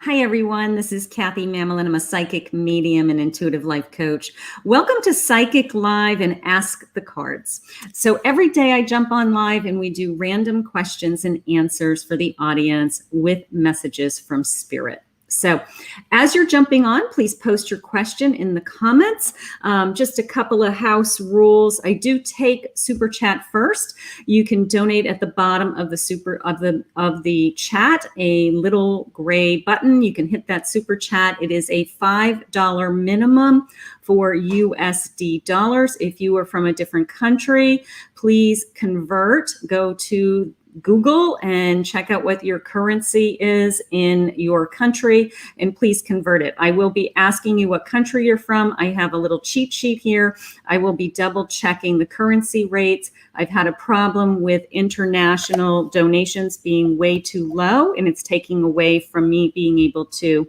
Hi, everyone. This is Kathy Mamolen. I'm a psychic medium and intuitive life coach. Welcome to Psychic Live and Ask the Cards. So every day I jump on live and we do random questions and answers for the audience with messages from Spirit. So as you're jumping on, please post your question in the comments. Just a couple of house rules. I do take super chat first. You can donate at the bottom of the chat, a little gray button. You can hit that super chat. It is a $5 minimum for USD dollars. If you are from a different country, please convert. Go to Google and check out what your currency is in your country, and please convert it. I will be asking you what country you're from. I have a little cheat sheet here. I will be double checking the currency rates. I've had a problem with international donations being way too low, and it's taking away from me being able to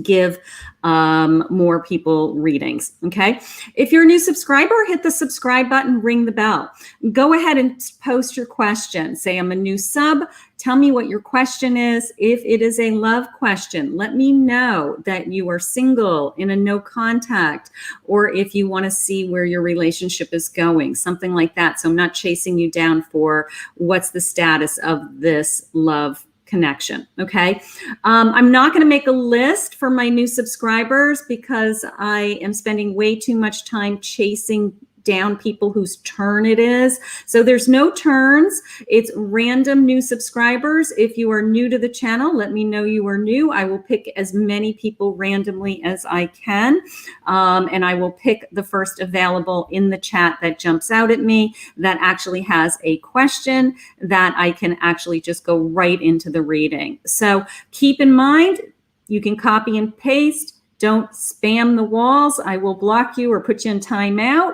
give more people readings. Okay. If you're a new subscriber, hit the subscribe button, ring the bell. Go ahead and post your question. Say, I'm a new sub. Tell me what your question is. If it is a love question, let me know that you are single, in a no contact, or if you want to see where your relationship is going, something like that. So I'm not chasing you down for what's the status of this love connection. Okay. I'm not going to make a list for my new subscribers because I am spending way too much time chasing down people whose turn it is. So there's no turns. It's random new subscribers. If you are new to the channel, let me know you are new. I will pick as many people randomly as I can. And I will pick the first available in the chat that jumps out at me that actually has a question that I can actually just go right into the reading. So keep in mind, you can copy and paste. Don't spam the walls. I will block you or put you in timeout.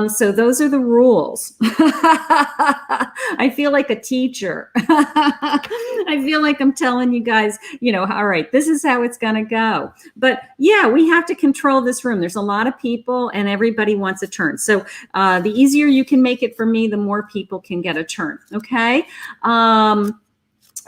So those are the rules. I feel like a teacher. I feel like I'm telling you guys, all right, this is how it's going to go. But yeah, we have to control this room. There's a lot of people and everybody wants a turn. So the easier you can make it for me, the more people can get a turn. Okay.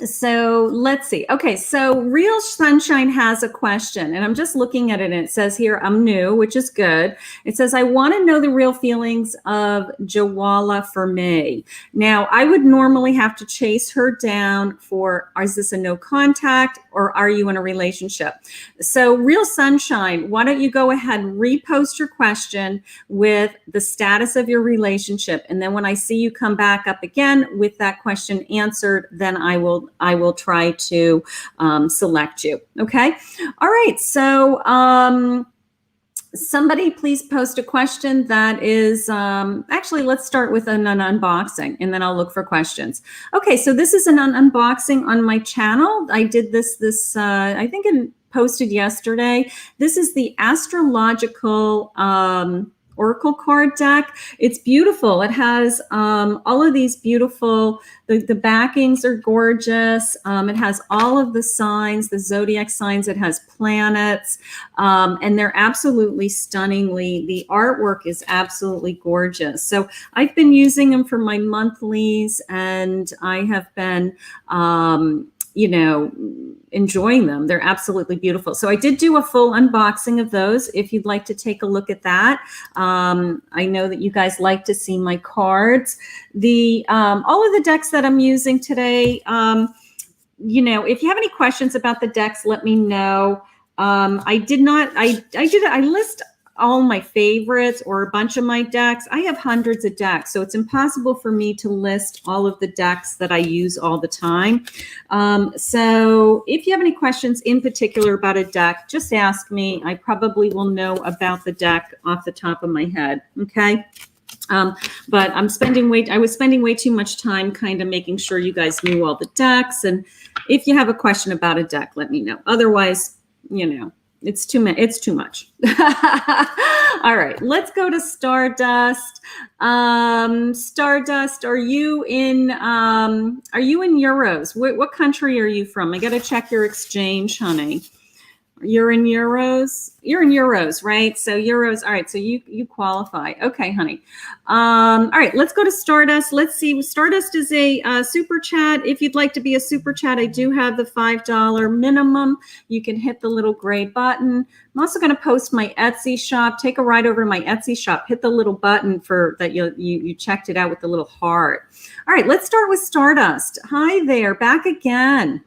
So let's see. Okay, so Real Sunshine has a question, and I'm just looking at it, and it says here, I'm new, which is good. It says, I want to know the real feelings of Jawala for me. Now, I would normally have to chase her down for, is this a no contact, or are you in a relationship? So Real Sunshine, why don't you go ahead and repost your question with the status of your relationship, and then when I see you come back up again with that question answered, then I will try to select you. Okay. All right. So somebody please post a question that is, actually, let's start with an unboxing and then I'll look for questions. Okay. So this is an unboxing on my channel. I did this I think it posted yesterday. This is the astrological, Oracle card deck. It's beautiful. It has all of these beautiful, the backings are gorgeous. It has all of the signs, the zodiac signs. It has planets, and they're absolutely stunningly, the artwork is absolutely gorgeous. So I've been using them for my monthlies, and I have been, enjoying them. They're absolutely beautiful. So I did do a full unboxing of those. If you'd like to take a look at that. I know that you guys like to see my cards. All of the decks that I'm using today, if you have any questions about the decks, let me know. I list all my favorites or a bunch of my decks. I have hundreds of decks, so it's impossible for me to list all of the decks that I use all the time. So if you have any questions in particular about a deck, just ask me. I probably will know about the deck off the top of my head. Okay. But I was spending way too much time kind of making sure you guys knew all the decks. And if you have a question about a deck, let me know. Otherwise, it's too much. All right, let's go to Stardust. Stardust, are you in euros? What country are you from? I got to check your exchange, honey. You're in euros. You're in euros, right? So euros. All right. So you qualify. Okay, honey. All right. Let's go to Stardust. Let's see. Stardust is a super chat. If you'd like to be a super chat, I do have the $5 minimum. You can hit the little gray button. I'm also going to post my Etsy shop. Take a ride over to my Etsy shop. Hit the little button for that. You checked it out with the little heart. All right. Let's start with Stardust. Hi there. Back again.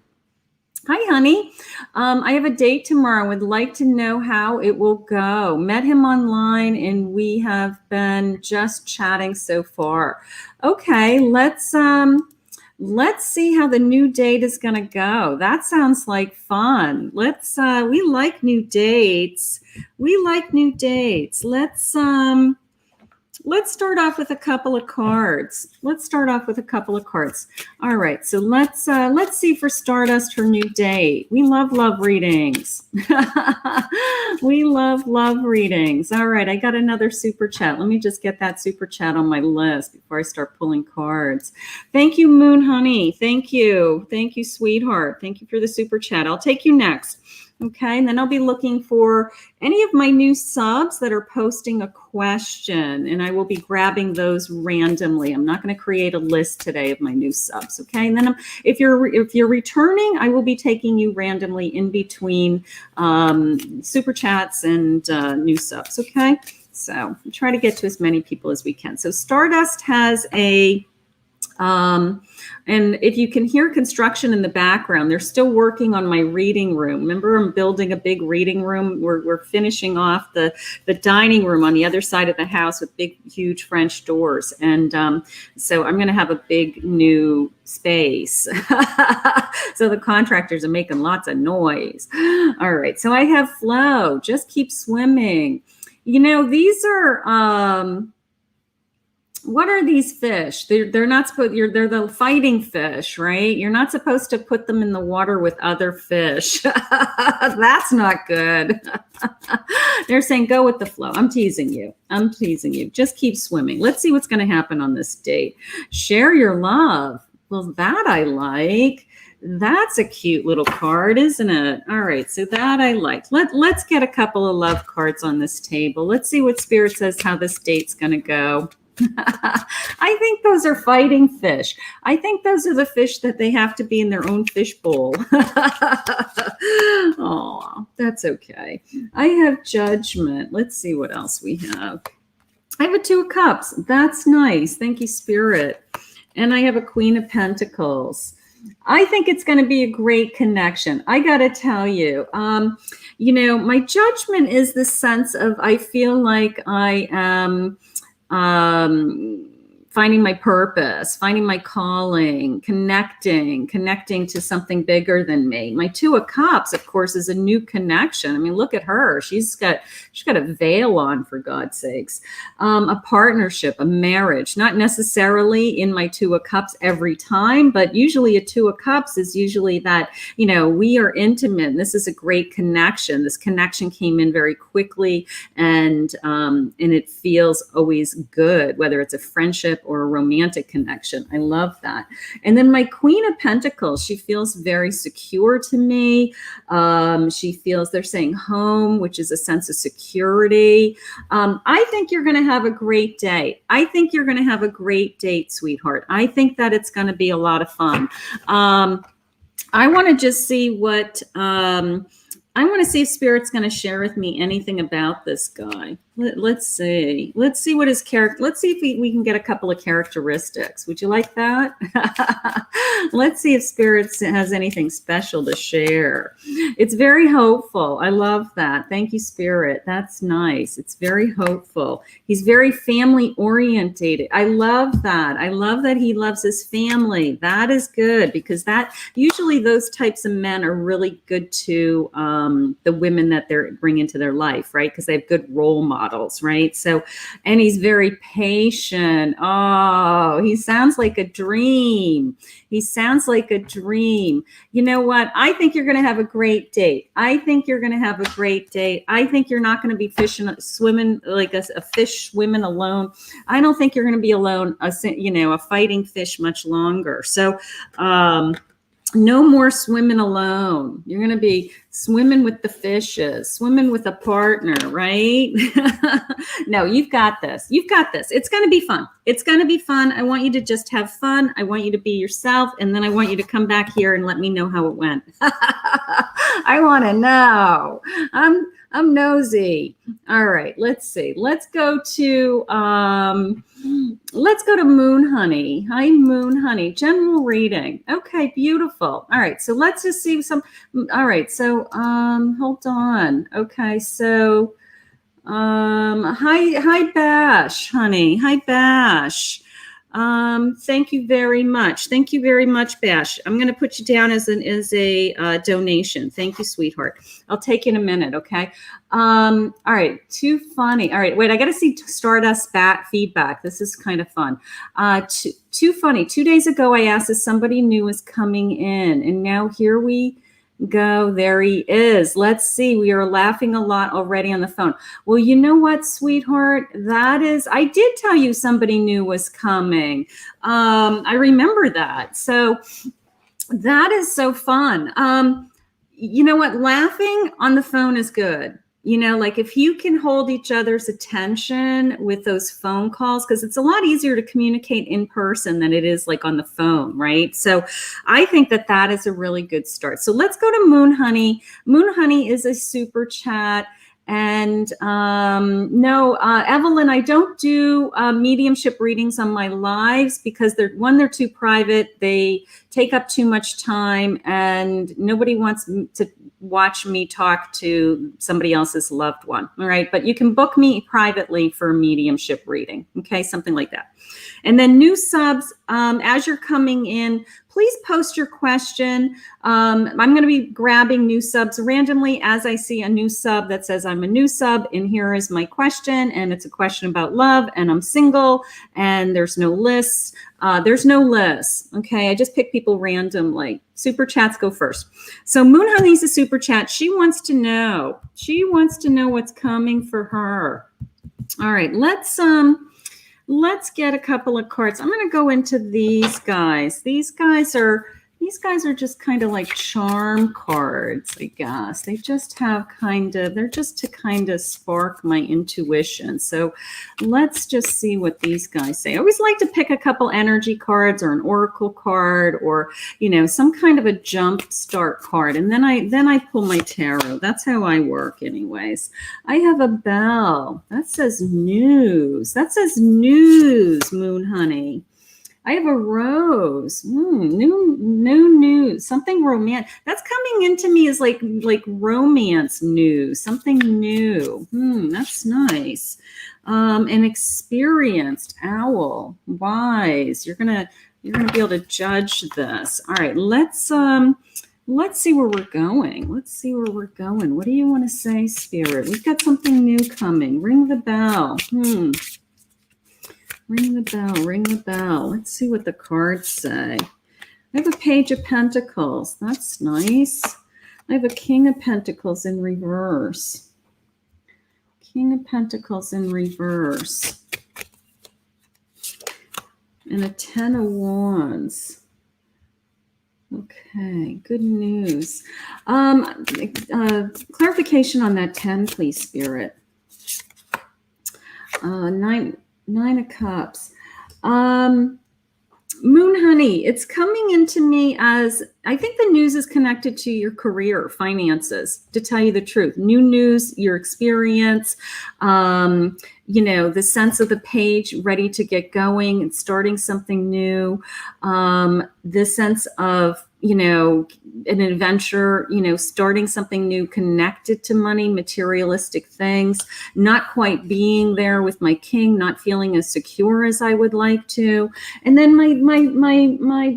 Hi, honey. I have a date tomorrow. Would like to know how it will go. Met him online and we have been just chatting so far. Okay, let's see how the new date is going to go. That sounds like fun. We like new dates. We like new dates. Let's start off with a couple of cards. All right, so let's see for Stardust her new date. We love readings. We love readings. All right, I got another super chat. Let me just get that super chat on my list before I start pulling cards. Thank you, Moon Honey. Thank you, sweetheart. Thank you for the super chat. I'll take you next. Okay, and then I'll be looking for any of my new subs that are posting a question, and I will be grabbing those randomly. I'm not going to create a list today of my new subs. Okay, and then if you're returning, I will be taking you randomly in between super chats and new subs. Okay, so we try to get to as many people as we can. So Stardust has a and if you can hear construction in the background, they're still working on my reading room. Remember, I'm building a big reading room. We're finishing off the dining room on the other side of the house with big, huge French doors. And so I'm going to have a big new space. So the contractors are making lots of noise. All right. So I have Flow. Just keep swimming. You know, these are... what are these fish? They're not supposed. They're the fighting fish, right? You're not supposed to put them in the water with other fish. That's not good. They're saying go with the flow. I'm teasing you. Just keep swimming. Let's see what's going to happen on this date. Share your love. Well, that I like. That's a cute little card, isn't it? All right, so that I like. Let's get a couple of love cards on this table. Let's see what Spirit says how this date's going to go. I think those are fighting fish. I think those are the fish that they have to be in their own fish bowl. Oh, that's okay. I have Judgment. Let's see what else we have. I have a Two of Cups. That's nice. Thank you, Spirit. And I have a Queen of Pentacles. I think it's going to be a great connection. I got to tell you, you know, my Judgment is the sense of I feel like I am finding my purpose, finding my calling, connecting to something bigger than me. My Two of Cups, of course, is a new connection. I mean, look at her. She's got a veil on, for God's sakes. A partnership, a marriage, not necessarily in my Two of Cups every time, but usually a Two of Cups is usually that, you know, we are intimate. This is a great connection. This connection came in very quickly, and it feels always good, whether it's a friendship or a romantic connection. I love that. And then my Queen of Pentacles, she feels very secure to me. She feels, they're saying home, which is a sense of security. I think you're going to have a great day. I think you're going to have a great date, sweetheart. I think that it's going to be a lot of fun. I want to just see what, I want to see if Spirit's going to share with me anything about this guy. Let's see. Let's see what his character, let's see if we can get a couple of characteristics. Would you like that? Let's see if Spirit has anything special to share. It's very hopeful. I love that. Thank you, Spirit. That's nice. It's very hopeful. He's very family orientated. I love that. I love that he loves his family. That is good, because that usually those types of men are really good to the women that they bring into their life, right? Because they have good role models, right? So, and he's very patient. Oh, he sounds like a dream. He sounds like a dream. You know what? I think you're going to have a great date. I think you're going to have a great date. I think you're not going to be swimming like a fish swimming alone. I don't think you're going to be alone, a fighting fish much longer. So, No more swimming alone. You're going to be swimming with the fishes, swimming with a partner, right? No, you've got this. You've got this. It's going to be fun. It's going to be fun. I want you to just have fun. I want you to be yourself. And then I want you to come back here and let me know how it went. I want to know. I'm nosy. All right, let's see. Let's go to Moon Honey. Hi, Moon Honey. General reading. Okay, beautiful. All right, so let's just see some. All right, so hold on. Okay, so hi Bash, honey. Hi Bash. Thank you very much. Thank you very much, Bash. I'm going to put you down as a donation. Thank you, sweetheart. I'll take you in a minute. Okay. All right. Too funny. All right. Wait, I got to see Stardust feedback. This is kind of fun. Too funny. 2 days ago, I asked if somebody new was coming in, and now here we go. There he is. Let's see. We are laughing a lot already on the phone. Well, you know what, sweetheart? I did tell you somebody new was coming. I remember that. So that is so fun. You know what? Laughing on the phone is good. You know, like if you can hold each other's attention with those phone calls, because it's a lot easier to communicate in person than it is like on the phone, right? So I think that is a really good start. So let's go to Moon Honey. Moon Honey is a super chat. And no, Evelyn, I don't do mediumship readings on my lives because they're too private. They take up too much time, and nobody wants to watch me talk to somebody else's loved one. All right, but you can book me privately for a mediumship reading. Okay, something like that. And then new subs, as you're coming in, please post your question. I'm going to be grabbing new subs randomly as I see a new sub that says I'm a new sub, and here is my question, and it's a question about love, and I'm single, and there's no lists. There's no lists. Okay, I just pick people randomly. Super chats go first. So Moon Honey's a super chat. She wants to know. She wants to know what's coming for her. All right, let's get a couple of cards. I'm going to go into these guys. These guys are just kind of like charm cards, I guess. They just have they're just to kind of spark my intuition. So let's just see what these guys say. I always like to pick a couple energy cards or an oracle card or, you know, some kind of a jump start card. And then I pull my tarot. That's how I work anyways. I have a bell. That says news. That says news, Moon Honey. I have a rose. New news. Something romantic. That's coming into me as like romance news. Something new. That's nice. An experienced owl. Wise. You're gonna be able to judge this. All right. Let's see where we're going. Let's see where we're going. What do you want to say, Spirit? We've got something new coming. Ring the bell. Ring the bell, ring the bell. Let's see what the cards say. I have a Page of Pentacles. That's nice. I have a King of Pentacles in reverse. King of Pentacles in reverse. And a Ten of Wands. Okay, good news. Clarification on that 10, please, Spirit. Nine of Cups. Moon Honey, it's coming into me as, I think the news is connected to your career, finances, to tell you the truth. New news, your experience, you know, the sense of the page ready to get going and starting something new. The sense of, you know, an adventure, you know, starting something new connected to money, materialistic things, not quite being there with my king, not feeling as secure as I would like to. And then my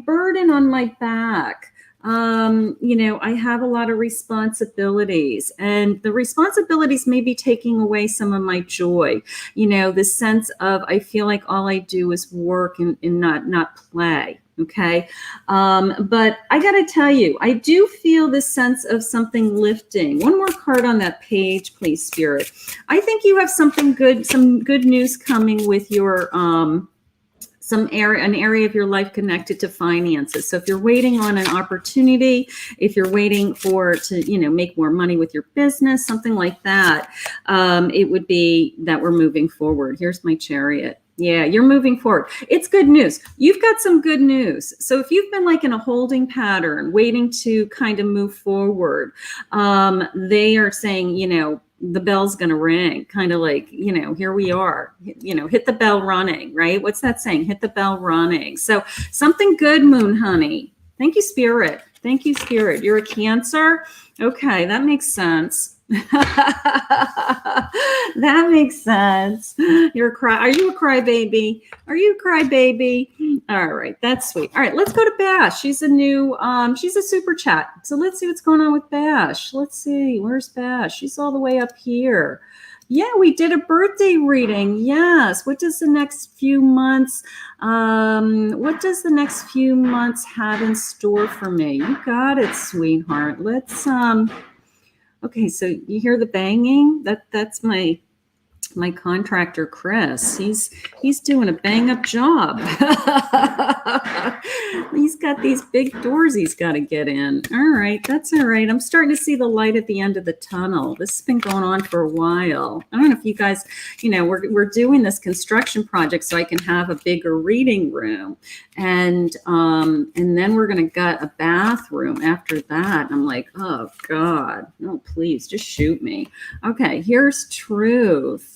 burden on my back. You know, I have a lot of responsibilities, and the responsibilities may be taking away some of my joy. You know, the sense of, I feel like all I do is work and not play. Okay. But I got to tell you, I do feel this sense of something lifting. One more card on that page, please, Spirit. I think you have something good, some good news coming with your, an area of your life connected to finances. So if you're waiting on an opportunity, if you're waiting to make more money with your business, something like that, it would be that we're moving forward. Here's my Chariot. Yeah, you're moving forward. It's good news. You've got some good news. So if you've been like in a holding pattern, waiting to kind of move forward, they are saying, the bell's going to ring, kind of like, here we are, hit the bell running, right? What's that saying? Hit the bell running. So something good, Moon Honey. Thank you, Spirit. Thank you, Spirit. You're a Cancer. Okay, that makes sense. That makes sense. Are you a crybaby? Are you a crybaby? All right, that's sweet. All right, let's go to Bash. She's a super chat. So let's see what's going on with Bash. Let's see, where's Bash? She's all the way up here. Yeah, we did a birthday reading. Yes. What does the next few months have in store for me? You got it, sweetheart. Let's okay, so you hear the banging? That's my contractor, Chris. He's doing a bang up job. He's got these big doors he's got to get in. All right, that's all right. I'm starting to see the light at the end of the tunnel. This has been going on for a while. I don't know if you guys, we're doing this construction project so I can have a bigger reading room, and then we're gonna gut a bathroom after that. I'm like, oh God, no, please just shoot me. Okay, here's Truth.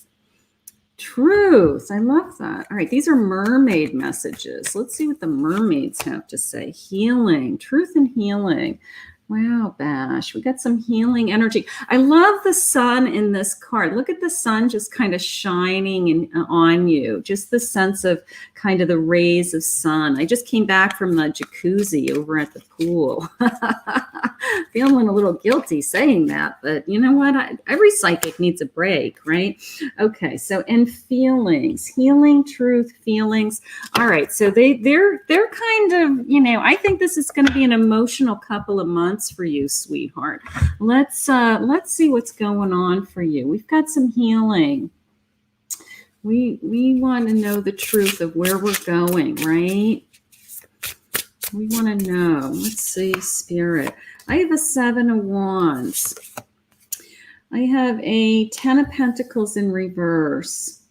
Truth. I love that. All right. These are mermaid messages. Let's see what the mermaids have to say. Healing. Truth and healing. Wow, Bash. We got some healing energy. I love the sun in this card. Look at the sun just kind of shining on you. Just the sense of kind of the rays of sun. I just came back from the jacuzzi over at the pool. Feeling a little guilty saying that, but you know what? Every psychic needs a break, right? Okay, so and feelings, healing, truth, feelings. All right, so they're kind of, I think this is going to be an emotional couple of months for you, sweetheart. Let's see what's going on for you. We've got some healing. We want to know the truth of where we're going, right? We want to know. Let's see, Spirit. I have a 7 of Wands. I have a 10 of Pentacles in reverse.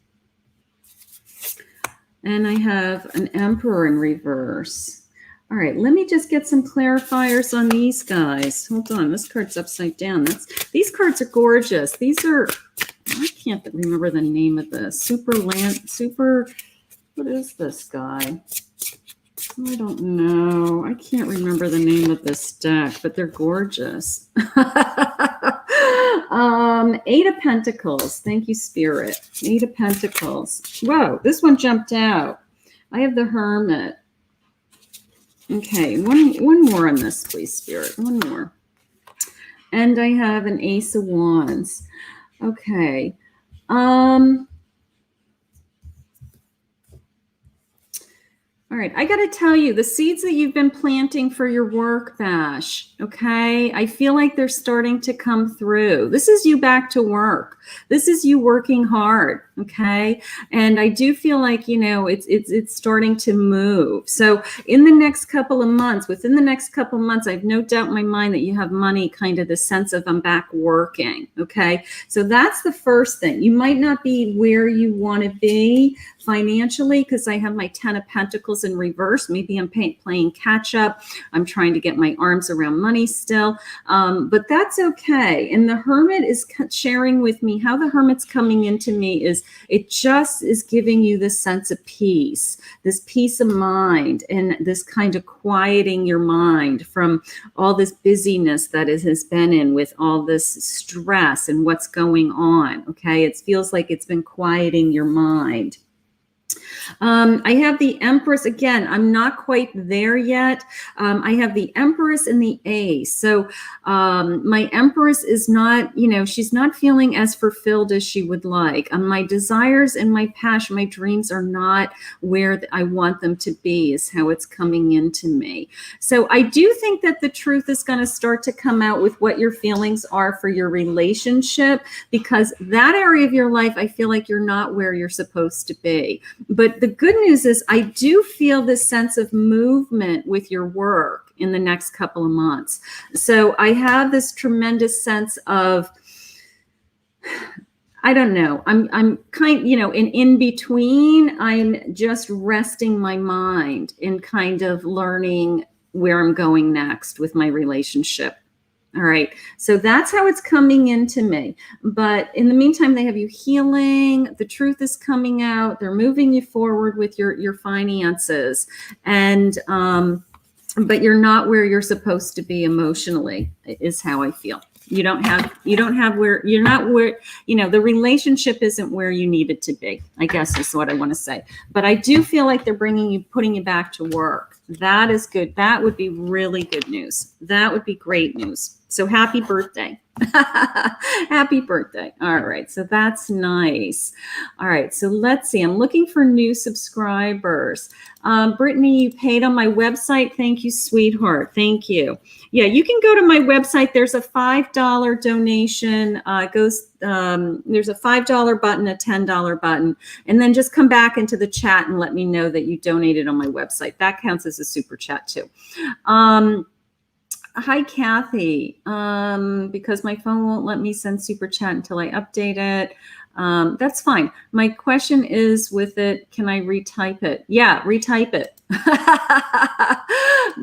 And I have an Emperor in reverse. All right, let me just get some clarifiers on these guys. Hold on, this card's upside down. These cards are gorgeous. These are, I can't remember the name of this. What is this guy? I don't know. I can't remember the name of this deck, but they're gorgeous. 8 of Pentacles. Thank you, Spirit. 8 of Pentacles. Whoa, this one jumped out. I have the Hermit. Okay, one more on this, please, Spirit. One more. And I have an Ace of Wands. Okay. All right, I got to tell you, the seeds that you've been planting for your work, Bash, okay, I feel like they're starting to come through. This is you back to work. This is you working hard, okay? And I do feel like, it's starting to move. So in the next couple of months, within the next couple of months, I have no doubt in my mind that you have money, kind of the sense of I'm back working, okay? So that's the first thing. You might not be where you want to be financially because I have my 10 of Pentacles in reverse. Maybe I'm playing catch up. I'm trying to get my arms around money still, but that's okay. And the Hermit is sharing with me how the Hermit's coming into me is it just is giving you this sense of peace, this peace of mind, and this kind of quieting your mind from all this busyness that it has been in with all this stress and what's going on. Okay, it feels like it's been quieting your mind. I have the Empress. Again, I'm not quite there yet. I have the Empress and the Ace. So my Empress is not, she's not feeling as fulfilled as she would like. My desires and my passion, my dreams are not where I want them to be, is how it's coming into me. So I do think that the truth is going to start to come out with what your feelings are for your relationship, because that area of your life, I feel like you're not where you're supposed to be. But the good news is I do feel this sense of movement with your work in the next couple of months. So I have this tremendous sense of, I don't know, I'm kind, in between, I'm just resting my mind in kind of learning where I'm going next with my relationship. All right. So that's how it's coming into me. But in the meantime, they have you healing. The truth is coming out. They're moving you forward with your finances. And, but you're not where you're supposed to be emotionally, is how I feel. You don't have where you're not where, the relationship isn't where you need it to be, I guess is what I want to say. But I do feel like they're putting you back to work. That is good. That would be really good news. That would be great news. So happy birthday. Happy birthday. All right. So that's nice. All right. So let's see. I'm looking for new subscribers. Brittany, you paid on my website. Thank you, sweetheart. Thank you. Yeah, you can go to my website. There's a $5 donation. There's a $5 button, a $10 button, and then just come back into the chat and let me know that you donated on my website. That counts as a super chat too. Hi, Kathy. Because my phone won't let me send super chat until I update it. That's fine. My question is with it, can I retype it? Yeah, retype it.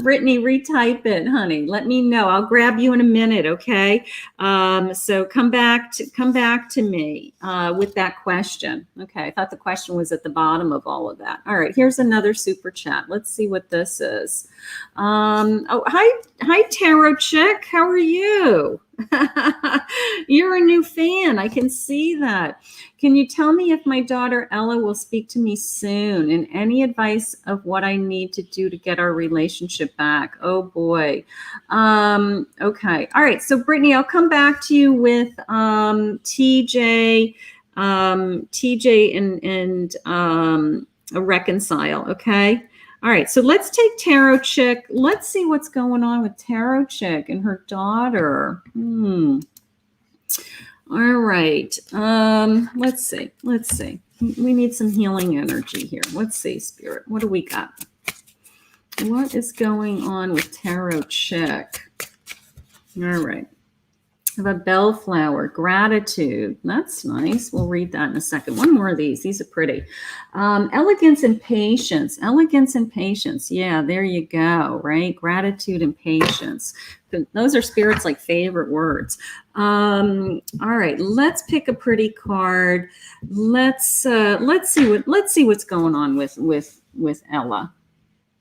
Brittany, retype it, honey. Let me know. I'll grab you in a minute, okay? So come back to me with that question. Okay, I thought the question was at the bottom of all of that. All right, here's another super chat. Let's see what this is. Oh, hi, Tarot Chick. How are you? You're a new fan. I can see that. Can you tell me if my daughter Ella will speak to me soon, and any advice of what I need to do to get our relationship back? Oh boy. Okay. All right. So Brittany, I'll come back to you with TJ and a reconcile. Okay. All right, so let's take Tarot Chick. Let's see what's going on with Tarot Chick and her daughter. All right, let's see. We need some healing energy here. Let's see, Spirit. What do we got? What is going on with Tarot Chick? All right. I have a bellflower, gratitude. That's nice. We'll read that in a second. One more of these. These are pretty. Elegance and patience. Elegance and patience. Yeah, there you go, right? Gratitude and patience. Those are Spirit's like favorite words. All right, let's pick a pretty card. Let's see what's going on with Ella.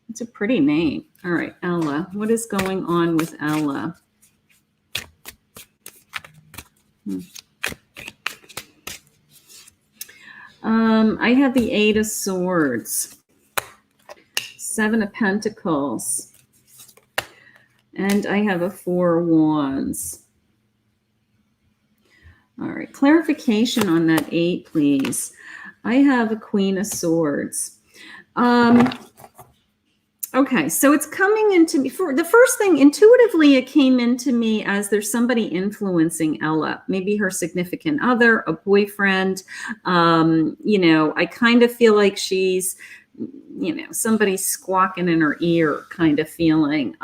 It's a pretty name. All right, Ella. What is going on with Ella? I have the 8 of Swords, 7 of Pentacles, and I have a 4 of Wands. All right, clarification on that 8, please. I have a Queen of Swords. Okay, so it's coming into me. For the first thing, intuitively, it came into me as there's somebody influencing Ella, maybe her significant other, a boyfriend. I kind of feel like she's, somebody squawking in her ear kind of feeling.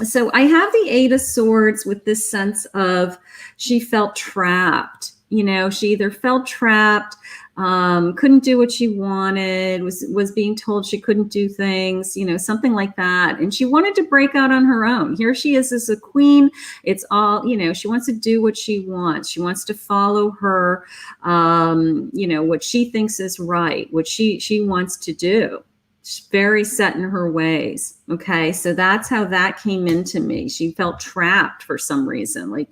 So I have the 8 of Swords with this sense of she felt trapped. She either felt trapped, couldn't do what she wanted, was being told she couldn't do things, something like that. And she wanted to break out on her own. Here she is as a queen. It's all, she wants to do what she wants. She wants to follow her, what she thinks is right, what she wants to do. She's very set in her ways. Okay. So that's how that came into me. She felt trapped for some reason. I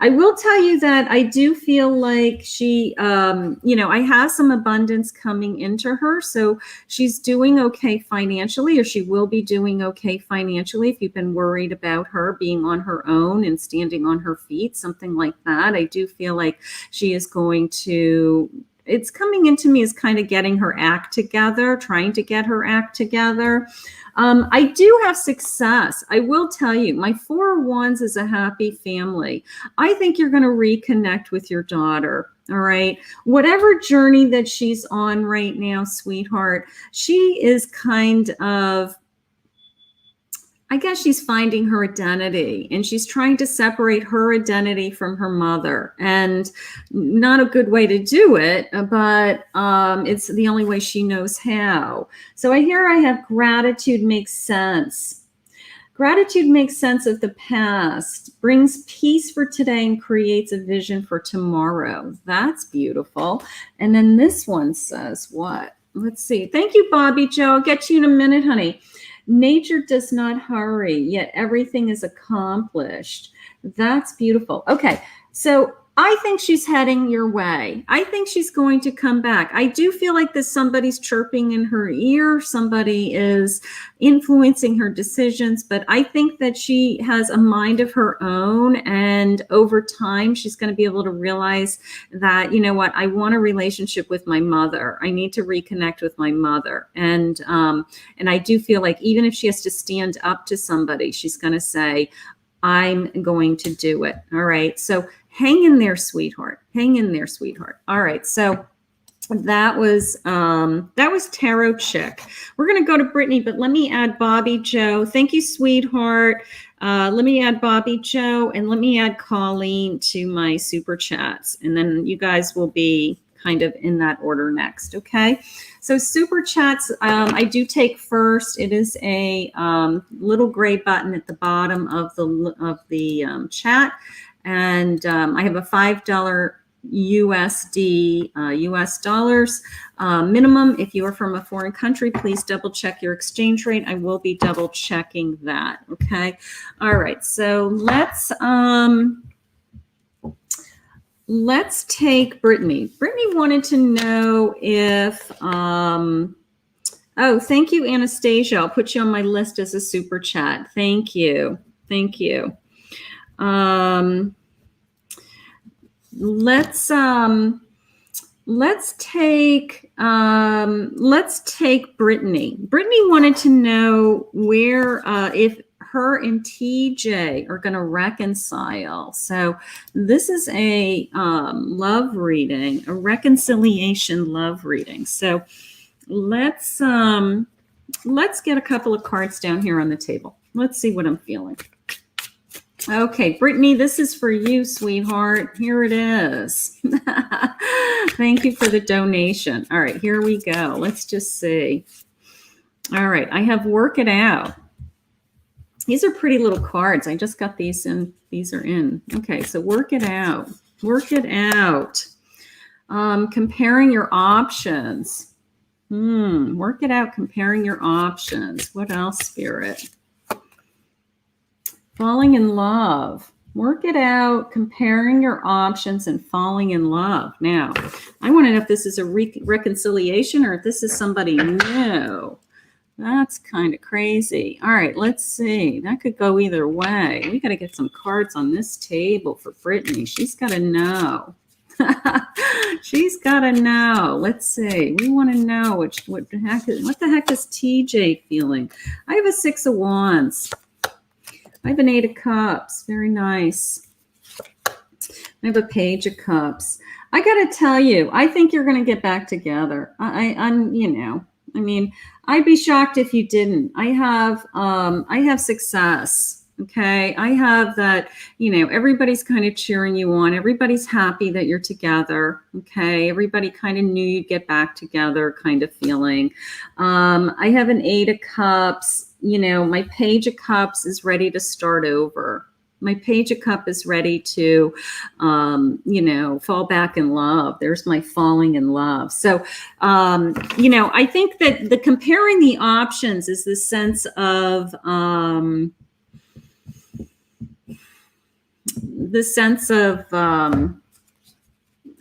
will tell you that I do feel like she, I have some abundance coming into her. So she's doing okay financially, or she will be doing okay financially. If you've been worried about her being on her own and standing on her feet, something like that, I do feel like she is going to it's coming into me as kind of getting her act together, trying to get her act together. I do have success. I will tell you, my 4 of Wands is a happy family. I think you're going to reconnect with your daughter. All right. Whatever journey that she's on right now, sweetheart, she is kind of, I guess she's finding her identity, and she's trying to separate her identity from her mother, and not a good way to do it, but it's the only way she knows how. So I have gratitude makes sense. Gratitude makes sense of the past, brings peace for today, and creates a vision for tomorrow. That's beautiful. And then this one says what? Let's see. Thank you, Bobby Joe. I'll get you in a minute, honey. Nature does not hurry, yet everything is accomplished. That's beautiful. Okay, so I think she's heading your way. I think she's going to come back. I do feel like there's somebody's chirping in her ear. Somebody is influencing her decisions, but I think that she has a mind of her own. And over time, she's going to be able to realize that, you know what, I want a relationship with my mother. I need to reconnect with my mother. And I do feel like even if she has to stand up to somebody, she's going to say, I'm going to do it. All right. So hang in there, sweetheart. Hang in there, sweetheart. All right. So that was Tarot Chick. We're going to go to Brittany, but let me add Bobby Joe. Thank you, sweetheart. Let me add Bobby Joe, and let me add Colleen to my super chats. And then you guys will be kind of in that order next. Okay. So super chats, I do take first. It is a little gray button at the bottom of the chat. And I have a $5 USD, US dollars minimum. If you are from a foreign country, please double check your exchange rate. I will be double checking that. Okay. All right. So let's take Brittany. Brittany wanted to know if, oh, thank you, Anastasia. I'll put you on my list as a super chat. Thank you. Thank you. Let's take Brittany. Brittany wanted to know where, if her and TJ are going to reconcile. So this is a love reading, a reconciliation love reading. So let's get a couple of cards down here on the table. Let's see what I'm feeling. Okay, Brittany, this is for you, sweetheart. Here it is. Thank you for the donation. All right, here we go. Let's just see. All right, I have Work It Out. These are pretty little cards. I just got these in. These are in. Okay, so work it out. Work it out. Comparing your options. Work it out, comparing your options. What else, Spirit? Falling in love. Work it out, comparing your options and falling in love. Now, I want to know if this is a reconciliation or if this is somebody new. That's kind of crazy. All right, let's see. That could go either way. We got to get some cards on this table for Brittany. She's got to know. She's got to know. Let's see. We want to know what the heck is TJ feeling? I have a 6 of Wands. I have an 8 of Cups. Very nice. I have a Page of Cups. I got to tell you, I think you're going to get back together. I'd be shocked if you didn't. I have success. Okay. I have that, everybody's kind of cheering you on. Everybody's happy that you're together. Okay. Everybody kind of knew you'd get back together kind of feeling. I have an 8 of Cups. My Page of Cups is ready to start over. My Page of Cups is ready to, fall back in love. There's my falling in love. So, I think that the comparing the options is the sense of,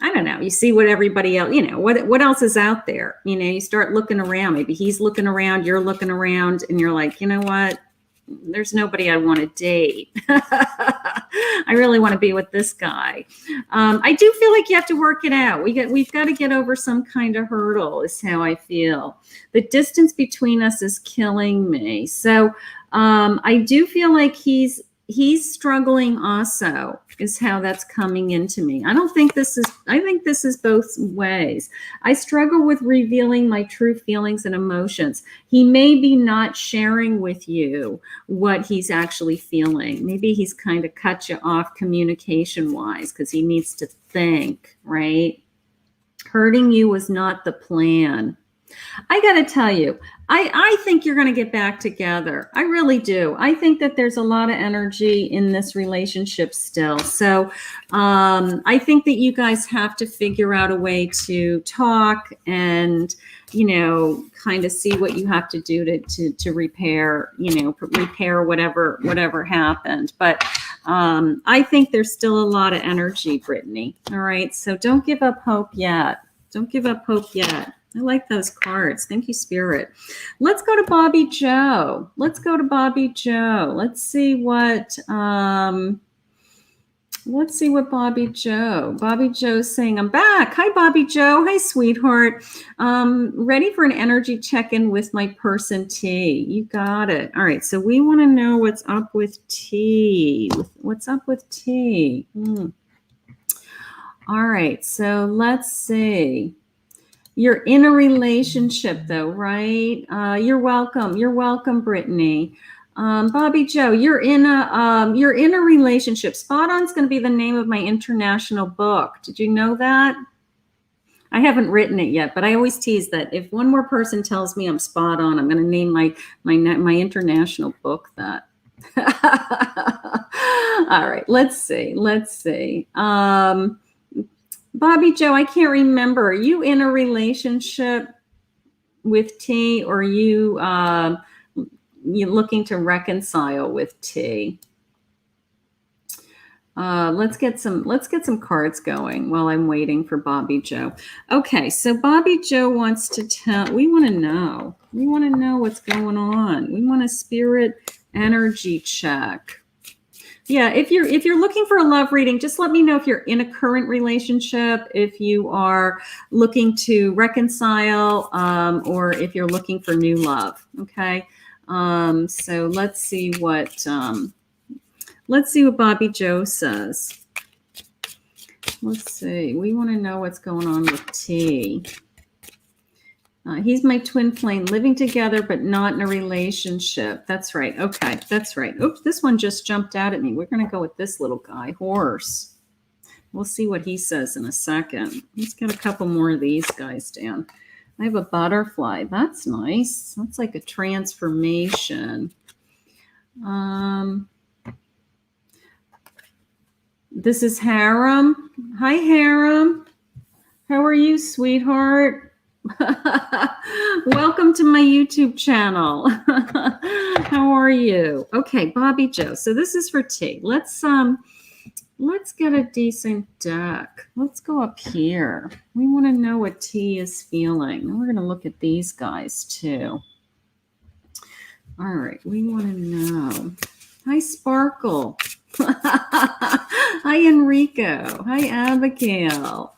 I don't know. You see what everybody else, what else is out there? You start looking around. Maybe he's looking around, you're looking around, and you're like, you know what? There's nobody I want to date. I really want to be with this guy. I do feel like you have to work it out. We've got to get over some kind of hurdle is how I feel. The distance between us is killing me. So I do feel like he's struggling also is how that's coming into me. I think this is both ways. I struggle with revealing my true feelings and emotions. He may be not sharing with you what he's actually feeling. Maybe he's kind of cut you off communication wise because he needs to think, right? Hurting you was not the plan. I got to tell you, I think you're going to get back together. I really do. I think that there's a lot of energy in this relationship still. So I think that you guys have to figure out a way to talk and, kind of see what you have to do to repair, repair whatever happened. But I think there's still a lot of energy, Brittany. All right. So don't give up hope yet. Don't give up hope yet. I like those cards. Thank you, Spirit. Let's go to Bobby Joe. Let's see what Bobby Joe's saying. I'm back. Hi, Bobby Joe. Hi, sweetheart. Ready for an energy check-in with my person T. You got it. All right. So we want to know what's up with T. What's up with T? All right. So let's see. You're in a relationship though, right? You're welcome. You're welcome, Brittany. Bobby Joe, you're in a relationship. Spot On's going to be the name of my international book. Did you know that? I haven't written it yet, but I always tease that if one more person tells me I'm spot on, I'm going to name my international book that. All right, let's see. Bobby Joe, I can't remember. Are you in a relationship with T, or are you looking to reconcile with T? Let's get some cards going while I'm waiting for Bobby Joe. Okay, so Bobby Joe wants to tell. We want to know what's going on. We want a spirit energy check. Yeah, if you're looking for a love reading, just let me know if you're in a current relationship, if you are looking to reconcile, or if you're looking for new love. Okay, so let's see what Bobby Joe says. Let's see. We want to know what's going on with T. He's my twin flame, living together, but not in a relationship. That's right. Okay, that's right. Oops, this one just jumped out at me. We're going to go with this little guy, Horse. We'll see what he says in a second. Let's get a couple more of these guys down. I have a butterfly. That's nice. That's like a transformation. This is Harem. Hi, Harem. How are you, sweetheart? Welcome to my YouTube channel. How are you? Okay, Bobby Joe. So this is for T. Let's get a decent deck. Let's go up here. We want to know what T is feeling. And we're going to look at these guys too. All right, we want to know. Hi, Sparkle. Hi, Enrico. Hi, Abigail.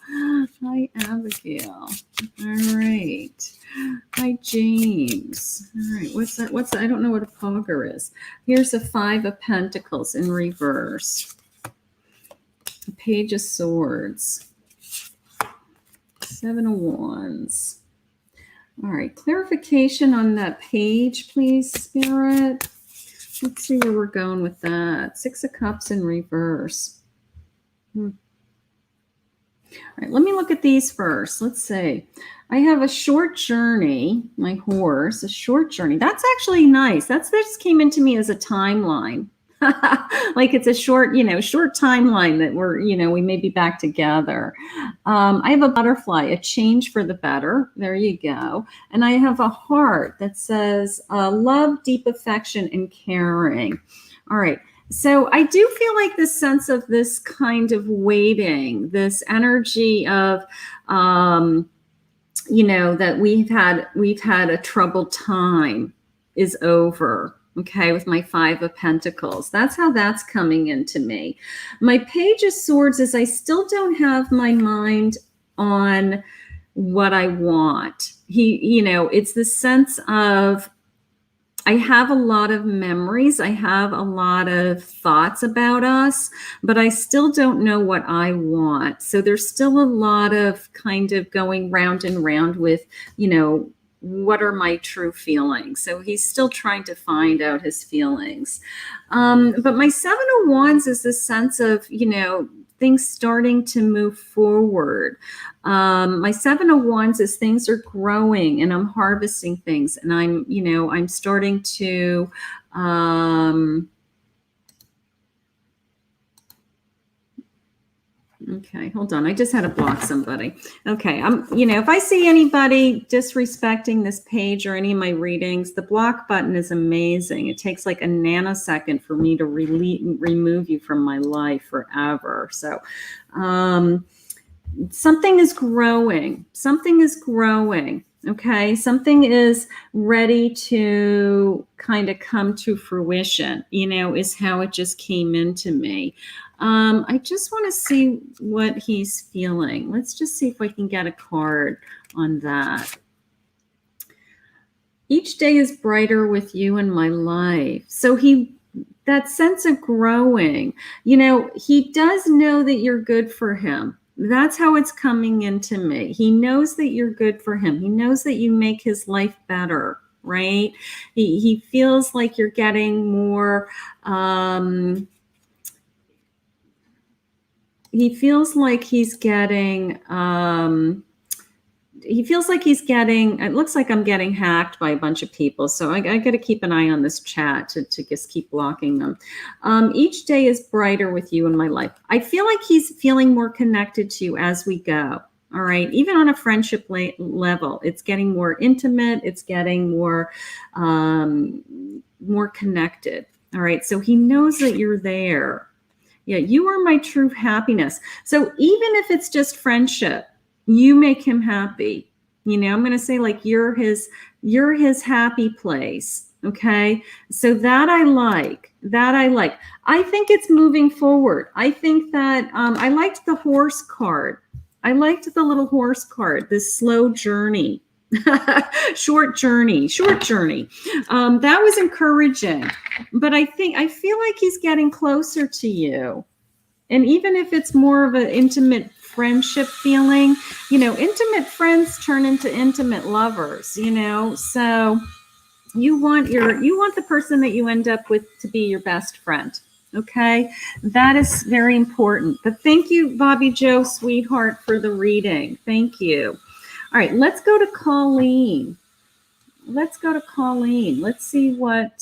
Hi, Abigail. All right. Hi, James. All right. What's that? I don't know what a pogger is. Here's a 5 of Pentacles in reverse. A Page of Swords. 7 of Wands. All right. Clarification on that page, please, Spirit. Let's see where we're going with that. 6 of Cups in reverse. All right, let me look at these first. Let's see. I have a short journey, my horse, a short journey. That's actually nice. That just came into me as a timeline. Like it's a short timeline that we may be back together. I have a butterfly, a change for the better. There you go. And I have a heart that says love, deep affection, and caring. All right. So I do feel like this sense of this kind of waiting, this energy of, that we've had a troubled time is over. Okay, with my 5 of Pentacles. That's how that's coming into me. My Page of Swords is I still don't have my mind on what I want. It's the sense of I have a lot of memories. I have a lot of thoughts about us, but I still don't know what I want. So there's still a lot of kind of going round and round with, what are my true feelings? So he's still trying to find out his feelings. But my 7 of Wands is the sense of, things starting to move forward. My 7 of Wands is things are growing and I'm harvesting things and I'm starting to, okay, hold on. I just had to block somebody. Okay. If I see anybody disrespecting this page or any of my readings, the block button is amazing. It takes like a nanosecond for me to remove you from my life forever. So, something is growing. Something is growing. Okay. Something is ready to kind of come to fruition, is how it just came into me. I just want to see what he's feeling. Let's just see if I can get a card on that. Each day is brighter with you in my life. So that sense of growing, he does know that you're good for him. That's how it's coming into me. He knows that you're good for him. He knows that you make his life better, right? He feels like you're getting more, he feels like he's getting, it looks like I'm getting hacked by a bunch of people. So I got to keep an eye on this chat to just keep blocking them. Each day is brighter with you in my life. I feel like he's feeling more connected to you as we go. All right. Even on a friendship level, it's getting more intimate. It's getting more connected. All right. So he knows that you're there. Yeah, you are my true happiness. So even if it's just friendship, you make him happy. I'm going to say like you're his happy place. Okay. So that I like. I think it's moving forward. I think that I liked the horse card. I liked the little horse card, this slow journey. short journey. That was encouraging, but I feel like he's getting closer to you. And even if it's more of an intimate friendship feeling, intimate friends turn into intimate lovers, so you want the person that you end up with to be your best friend. Okay. That is very important. But thank you, Bobby Joe, sweetheart, for the reading. Thank you. All right, let's go to Colleen. Let's see what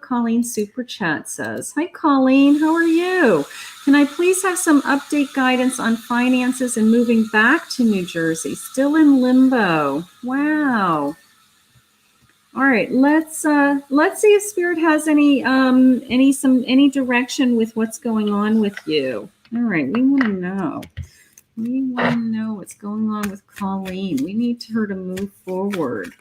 Colleen Super Chat says. Hi, Colleen. How are you? Can I please have some update guidance on finances and moving back to New Jersey? Still in limbo. Wow. All right, let's see if Spirit has any direction with what's going on with you. All right, we want to know. We want to know what's going on with Colleen. We need her to move forward.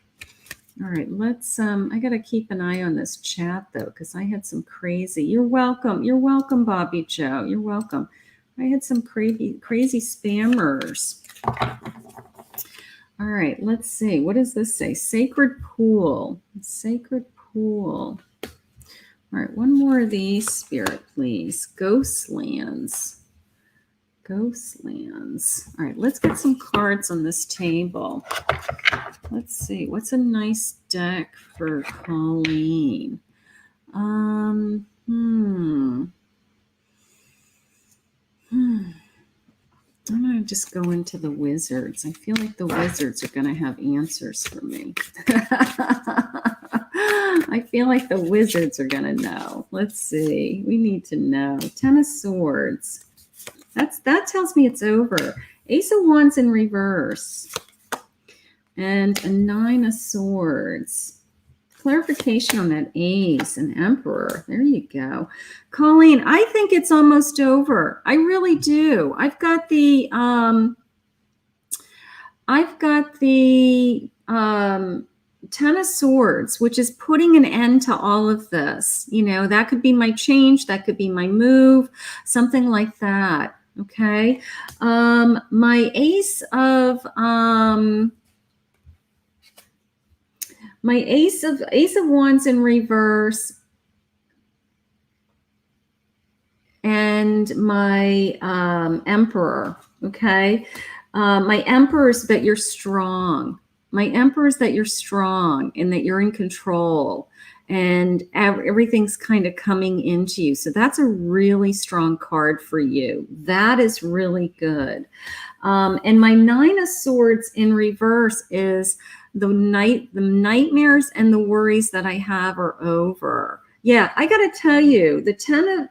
All right, let's, I got to keep an eye on this chat though, because I had some crazy, you're welcome, Bobby Joe, you're welcome. I had some crazy spammers. All right, let's see, what does this say? Sacred Pool. All right, one more of these, Spirit, please. Ghostlands. All right, let's get some cards on this table. Let's see, what's a nice deck for Colleen? I'm going to just go into the wizards. I feel like the wizards are going to have answers for me. I feel like the wizards are going to know. Let's see. We need to know. 10 of Swords. That tells me it's over. Ace of Wands in reverse. And a 9 of Swords. Clarification on that Ace and Emperor. There you go. Colleen, I think it's almost over. I really do. I've got the Ten of Swords, which is putting an end to all of this. You know, that could be my change. That could be my move, something like that. Okay. My Ace of Wands in reverse, and my Emperor. Okay. My Emperor is that you're strong. My Emperor is that you're strong and that you're in control, and everything's kind of coming into you. So that's a really strong card for you. That is really good. And my Nine of Swords in reverse is the nightmares and the worries that I have are over. Yeah, I got to tell you, the ten of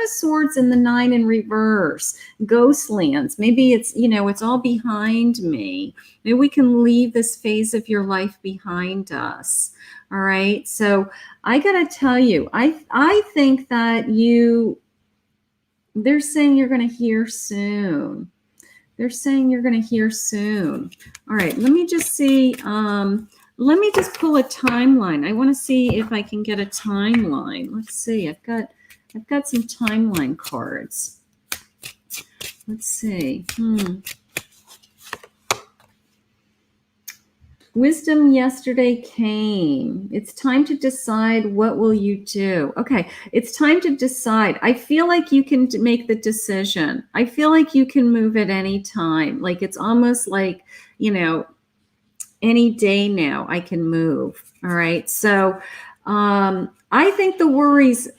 Swords and the 9 in reverse, Ghostlands. Maybe it's, you know, it's all behind me. Maybe we can leave this phase of your life behind us. All right. So I got to tell you, I think that they're saying you're going to hear soon. They're saying you're going to hear soon. All right. Let me just see. Let me just pull a timeline. I want to see if I can get a timeline. Let's see. I've got some timeline cards. Let's see. Wisdom yesterday came. It's time to decide, what will you do? Okay, it's time to decide. I feel like you can make the decision. I feel like you can move at any time. Like it's almost like, you know, any day now I can move. All right. So I think the worries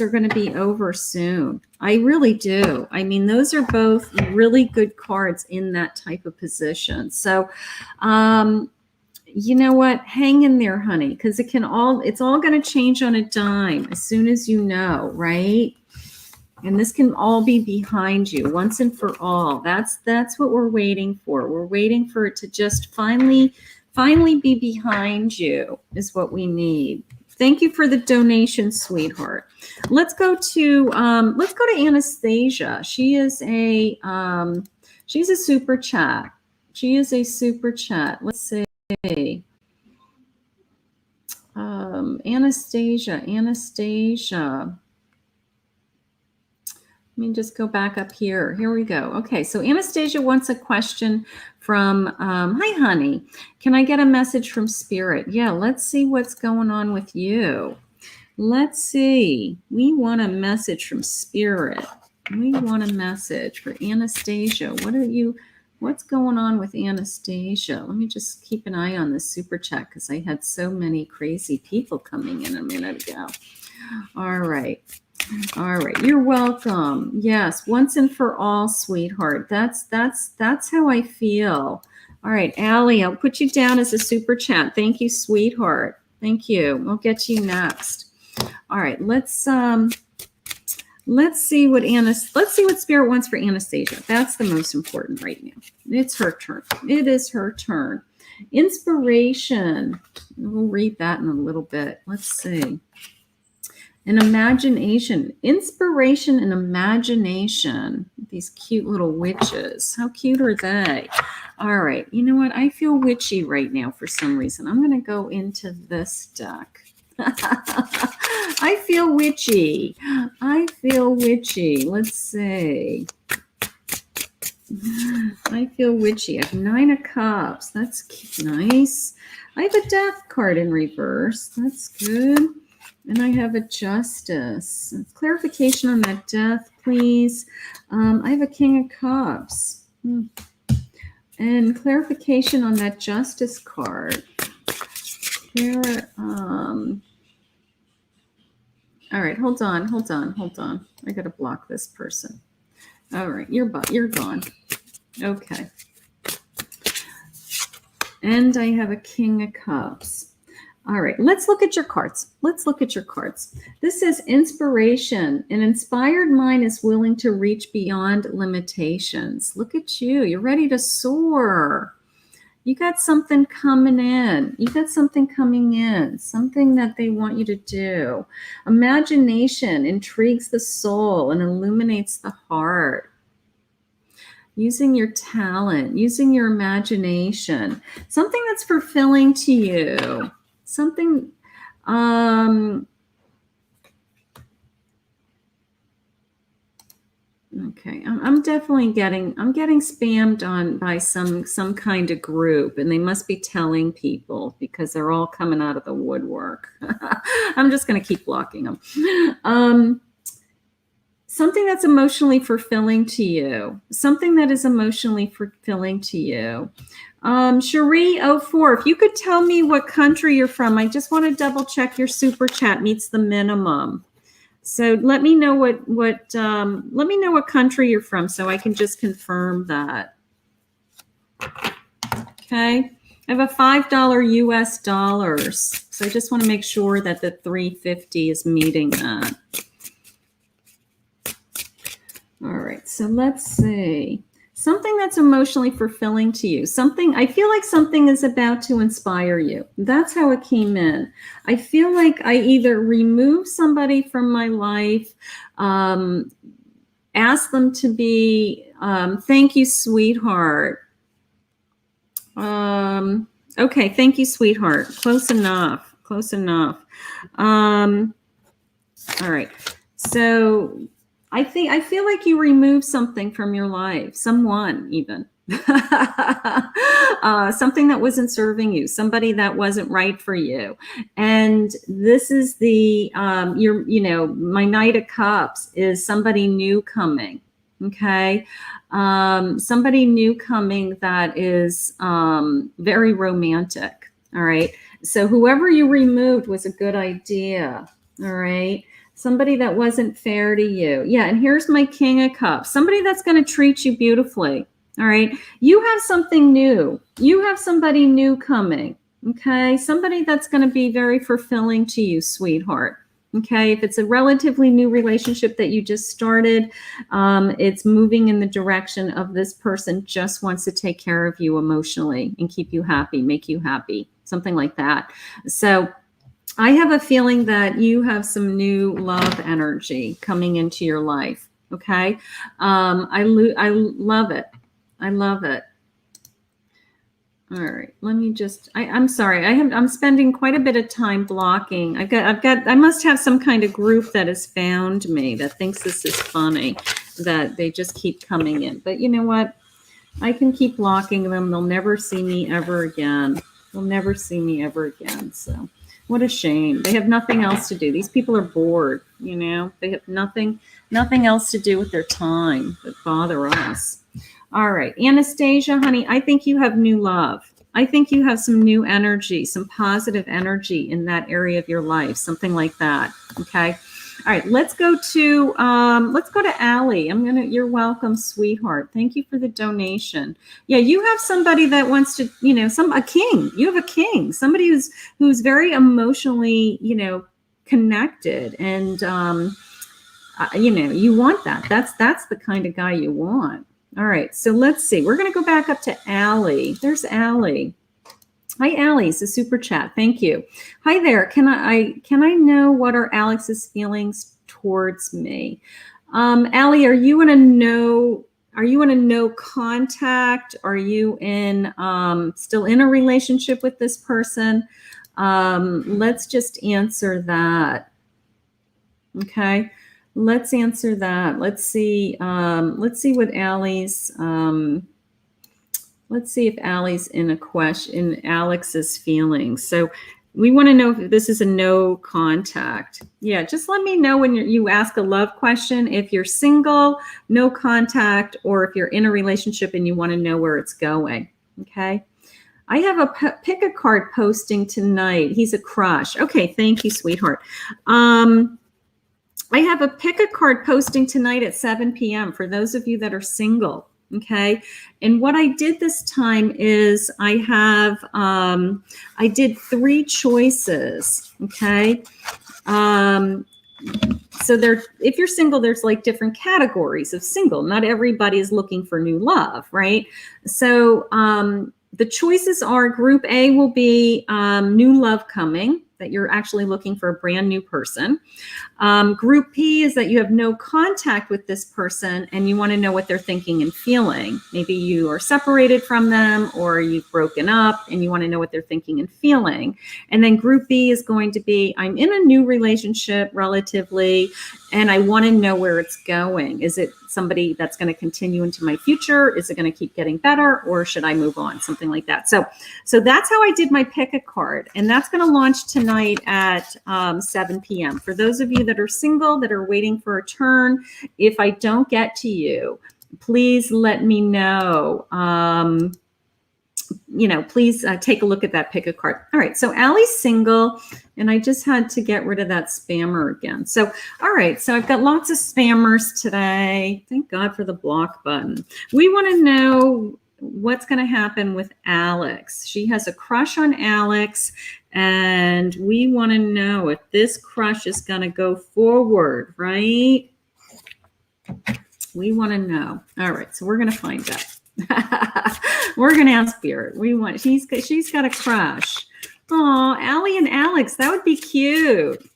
are going to be over soon. I really do. I mean, those are both really good cards in that type of position. So you know what? Hang in there, honey, because it's all going to change on a dime as soon as you know, right? And this can all be behind you once and for all. That's what we're waiting for. We're waiting for it to just finally be behind you is what we need. Thank you for the donation, sweetheart. Let's go to Anastasia. She's a super chat. She is a super chat. Let's see. Anastasia. Let me just go back up here. Here we go. Okay, so Anastasia wants a question from, hi, honey. Can I get a message from Spirit? Yeah, let's see what's going on with you. Let's see. We want a message from Spirit. We want a message for Anastasia. What's going on with Anastasia? Let me just keep an eye on this super chat because I had so many crazy people coming in a minute ago. All right. You're welcome. Yes, once and for all, sweetheart. That's how I feel. All right, Allie, I'll put you down as a super chat. Thank you, sweetheart. Thank you. We'll get to you next. All right, let's see what Spirit wants for Anastasia. That's the most important right now. It's her turn. It is her turn. Inspiration. We'll read that in a little bit. Let's see. And imagination, inspiration and imagination. These cute little witches. How cute are they? All right. You know what? I feel witchy right now for some reason. I'm going to go into this deck. I feel witchy. Let's see. I feel witchy. I have 9 of Cups. That's nice. I have a Death card in reverse. That's good. And I have a Justice. Clarification on that Death, please. I have a King of Cups. And clarification on that Justice card. All right, hold on. I got to block this person. All right, you're gone. Okay. And I have a King of Cups. All right, let's look at your cards. This says inspiration. An inspired mind is willing to reach beyond limitations. Look at you. You're ready to soar. You got something coming in. Something that they want you to do. Imagination intrigues the soul and illuminates the heart. using your talent, using your imagination, something that's fulfilling to you, something, okay, I'm definitely getting spammed on by some kind of group, and they must be telling people because they're all coming out of the woodwork. I'm just going to keep blocking them. Something that's emotionally fulfilling to you. Something that is emotionally fulfilling to you. Cherie04, if you could tell me what country you're from, I just want to double check your super chat meets the minimum. So let me know what country you're from so I can just confirm that. Okay. I have a $5 US dollars. So I just want to make sure that the 350 is meeting that. All right. So let's see. Something that's emotionally fulfilling to you. Something, I feel like something is about to inspire you. That's how it came in. I feel like I either remove somebody from my life, ask them to be, thank you, sweetheart. Okay, thank you, sweetheart. Close enough. Close enough. All right. So I feel like you removed something from your life, someone even. Something that wasn't serving you, somebody that wasn't right for you. And this is the, my Knight of Cups is somebody new coming. Okay. Somebody new coming that is very romantic. All right. So whoever you removed was a good idea. All right. Somebody that wasn't fair to you. Yeah, and here's my King of Cups. Somebody that's going to treat you beautifully. All right. You have something new. You have somebody new coming. Okay. Somebody that's going to be very fulfilling to you, sweetheart. Okay. If it's a relatively new relationship that you just started, it's moving in the direction of this person just wants to take care of you emotionally and keep you happy, make you happy, something like that. So I have a feeling that you have some new love energy coming into your life. Okay. I love it. I love it. All right. Let me just, I'm sorry. I'm spending quite a bit of time blocking. I must have some kind of group that has found me that thinks this is funny, that they just keep coming in. But you know what? I can keep blocking them. They'll never see me ever again. They'll never see me ever again. So what a shame. They have nothing else to do. These people are bored, you know. They have nothing else to do with their time but bother us. All right. Anastasia, honey, I think you have new love. I think you have some new energy, some positive energy in that area of your life, something like that. Okay. All right, let's go to Allie. You're welcome, sweetheart. Thank you for the donation. Yeah, you have somebody that wants to, a king. You have a king, somebody who's very emotionally, connected, and you want that. That's the kind of guy you want. All right, so let's see. We're going to go back up to Allie. There's Allie. Hi, Allie. It's a super chat. Thank you. Hi there. Can I know what are Alex's feelings towards me? Allie, are you in a no contact? Are you still in a relationship with this person? Let's just answer that. Okay. Let's answer that. Let's see what Allie's let's see if Allie's in Alex's feelings. So we want to know if this is a no contact. Yeah, just let me know when you ask a love question, if you're single, no contact, or if you're in a relationship and you want to know where it's going. Okay. I have a pick a card posting tonight. He's a crush. Okay. Thank you, sweetheart. I have a pick a card posting tonight at 7 p.m. for those of you that are single. Okay. And what I did this time is I did 3 choices. Okay. So if you're single, there's like different categories of single. Not everybody is looking for new love, right? So the choices are: group A will be new love coming. that you're actually looking for a brand new person. Group P is that you have no contact with this person and you want to know what they're thinking and feeling. Maybe you are separated from them or you've broken up and you want to know what they're thinking and feeling. And then Group B is going to be, I'm in a new relationship relatively, and I want to know where it's going. Is it somebody that's going to continue into my future? Is it going to keep getting better, or should I move on? Something like that. So that's how I did my pick a card, and that's going to launch tonight at 7 p.m. For those of you that are single, that are waiting for a turn, if I don't get to you, please let me know. Please take a look at that pick a card. All right, so Allie's single, and I just had to get rid of that spammer again. So, all right, so I've got lots of spammers today. Thank God for the block button. We want to know what's going to happen with Alex. She has a crush on Alex, and we want to know if this crush is going to go forward, right? We want to know. All right, so we're going to find out. We're gonna ask Spirit. She's got a crush. Oh, Allie and Alex, that would be cute.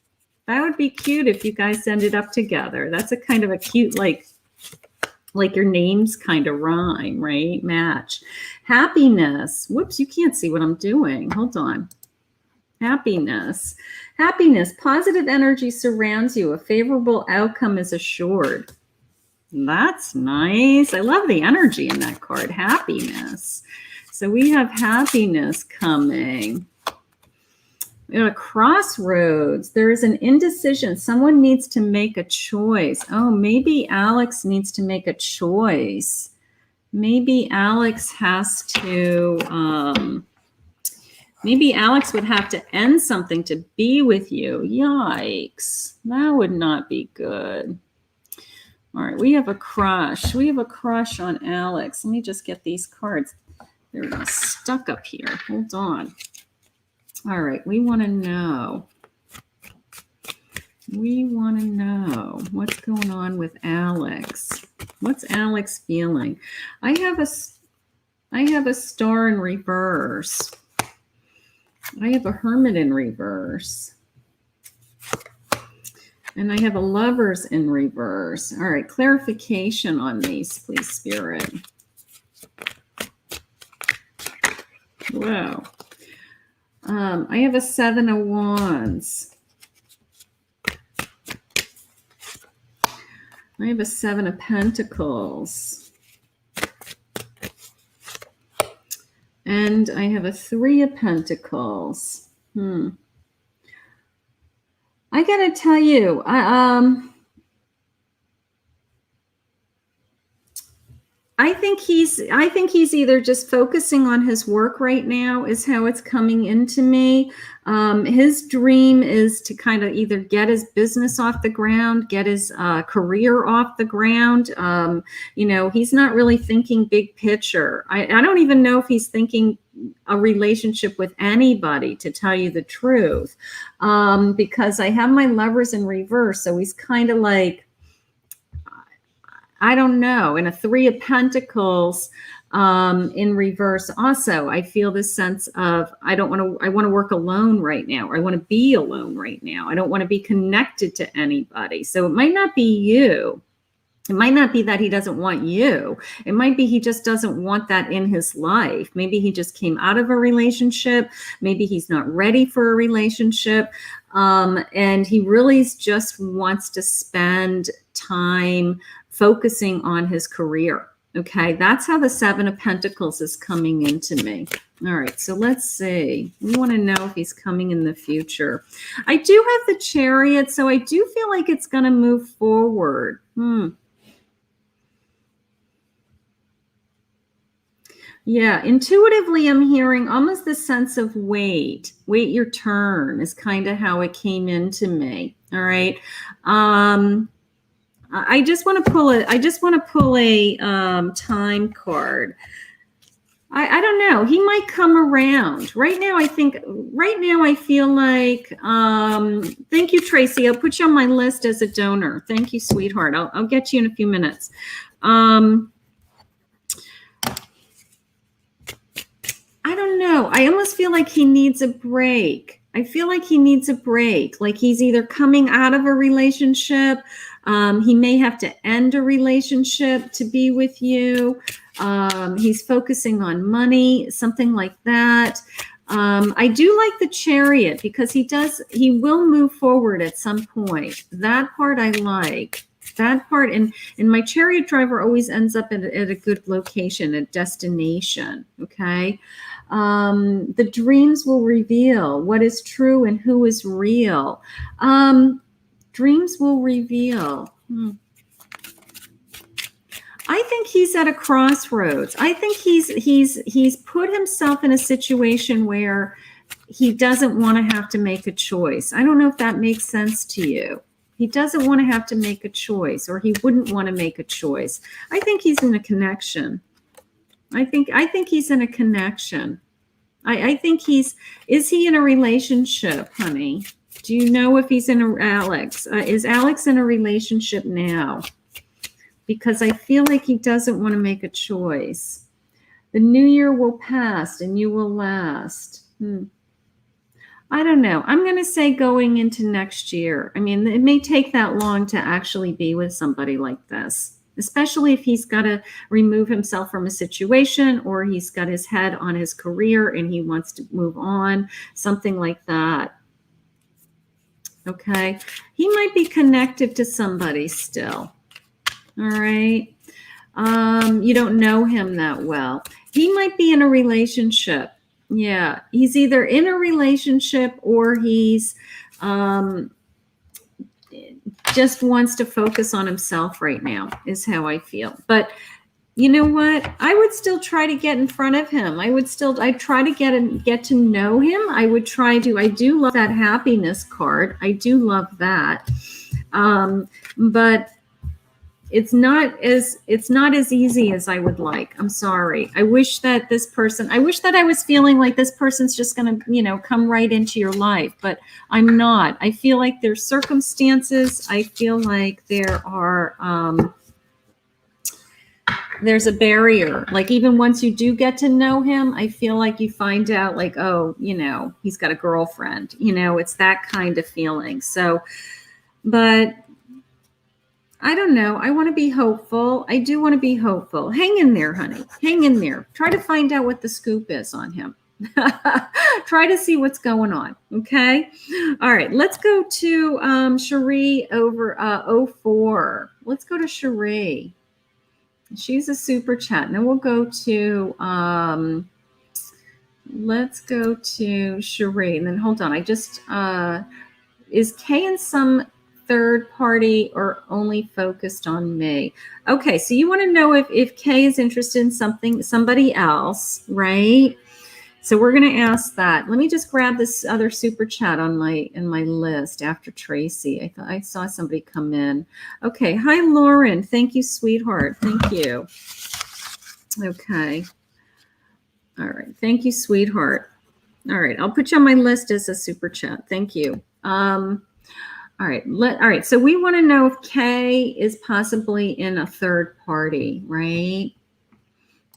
That would be cute if you guys ended up together. That's a kind of a cute, like your names kind of rhyme, right? Match. Happiness. Whoops, you can't see what I'm doing. Hold on. Happiness. Happiness. Positive energy surrounds you. A favorable outcome is assured. That's nice. I love the energy in that card. Happiness. So we have happiness coming. We have a crossroads. There is an indecision. Someone needs to make a choice. Oh, maybe Alex needs to make a choice. Maybe Alex has to, maybe Alex would have to end something to be with you. Yikes. That would not be good. All right, we have a crush. We have a crush on Alex. Let me just get these cards. They're stuck up here. Hold on. All right, we want to know. We want to know what's going on with Alex. What's Alex feeling? I have a star in reverse. I have a hermit in reverse. And I have a lovers in reverse. All right, clarification on these, please, Spirit. Wow. I have a 7 of Wands. I have a 7 of Pentacles. And I have a 3 of Pentacles. I gotta tell you, I think he's either just focusing on his work right now, is how it's coming into me. His dream is to kind of either get his business off the ground, get his career off the ground. He's not really thinking big picture. I don't even know if he's thinking a relationship with anybody, to tell you the truth, because I have my lovers in reverse. So he's kind of like, I don't know. And a 3 of Pentacles in reverse. Also, I feel this sense of, I want to work alone right now. I want to be alone right now. I don't want to be connected to anybody. So it might not be you. It might not be that he doesn't want you. It might be he just doesn't want that in his life. Maybe he just came out of a relationship. Maybe he's not ready for a relationship. And he really just wants to spend time focusing on his career. Okay, that's how the 7 of Pentacles is coming into me. All right, so let's see. We want to know if he's coming in the future. I do have the Chariot, so I do feel like it's going to move forward. Yeah, intuitively, I'm hearing almost the sense of wait your turn is kind of how it came into me. All right. I just want to pull a time card. I don't know. He might come around. Right now I feel like, thank you, Tracy. I'll put you on my list as a donor. Thank you, sweetheart. I'll get you in a few minutes. I don't know. I almost feel like he needs a break. I feel like he needs a break. Like he's either coming out of a relationship. He may have to end a relationship to be with you. He's focusing on money, something like that. I do like the Chariot because he will move forward at some point. That part I like. That part, and my Chariot driver always ends up at a good location, a destination, okay? The dreams will reveal what is true and who is real. Dreams will reveal. I think he's at a crossroads. I think he's put himself in a situation where he doesn't want to have to make a choice. I don't know if that makes sense to you. He doesn't want to have to make a choice, or he wouldn't want to make a choice. I think he's in a connection. I think he's in a connection. I think is he in a relationship, honey? Do you know if he's in Alex? Is Alex in a relationship now? Because I feel like he doesn't want to make a choice. The new year will pass and you will last. I don't know. I'm going to say going into next year. I mean, it may take that long to actually be with somebody like this, especially if he's got to remove himself from a situation, or he's got his head on his career and he wants to move on, something like that. Okay. He might be connected to somebody still. All right. You don't know him that well. He might be in a relationship. Yeah, he's either in a relationship or he's just wants to focus on himself right now, is how I feel. But you know what? I would still try to get in front of him. I'd try to get to know him. I do love that happiness card. I do love that. But it's not as easy as I would like. I'm sorry. I wish that I was feeling like this person's just going to, come right into your life, but I'm not. I feel like there's circumstances. I feel like there are, there's a barrier. Like even once you do get to know him, I feel like you find out like, oh, he's got a girlfriend, it's that kind of feeling. So, but I don't know. I want to be hopeful. I do want to be hopeful. Hang in there, honey. Hang in there. Try to find out what the scoop is on him. Try to see what's going on. Okay. All right. Let's go to Cherie over 04. Let's go to Cherie. She's a super chat. And then we'll go to let's go to Cherie. And then hold on. I just is Kay in some third party or only focused on me? Okay, so you want to know if Kay is interested in somebody else, right? So we're going to ask that. Let me just grab this other super chat in my list after Tracy. I thought I saw somebody come in. Okay, hi Lauren. Thank you, sweetheart. Thank you. Okay. All right. Thank you, sweetheart. All right, I'll put you on my list as a super chat. Thank you. All right. So we want to know if Kay is possibly in a third party, right?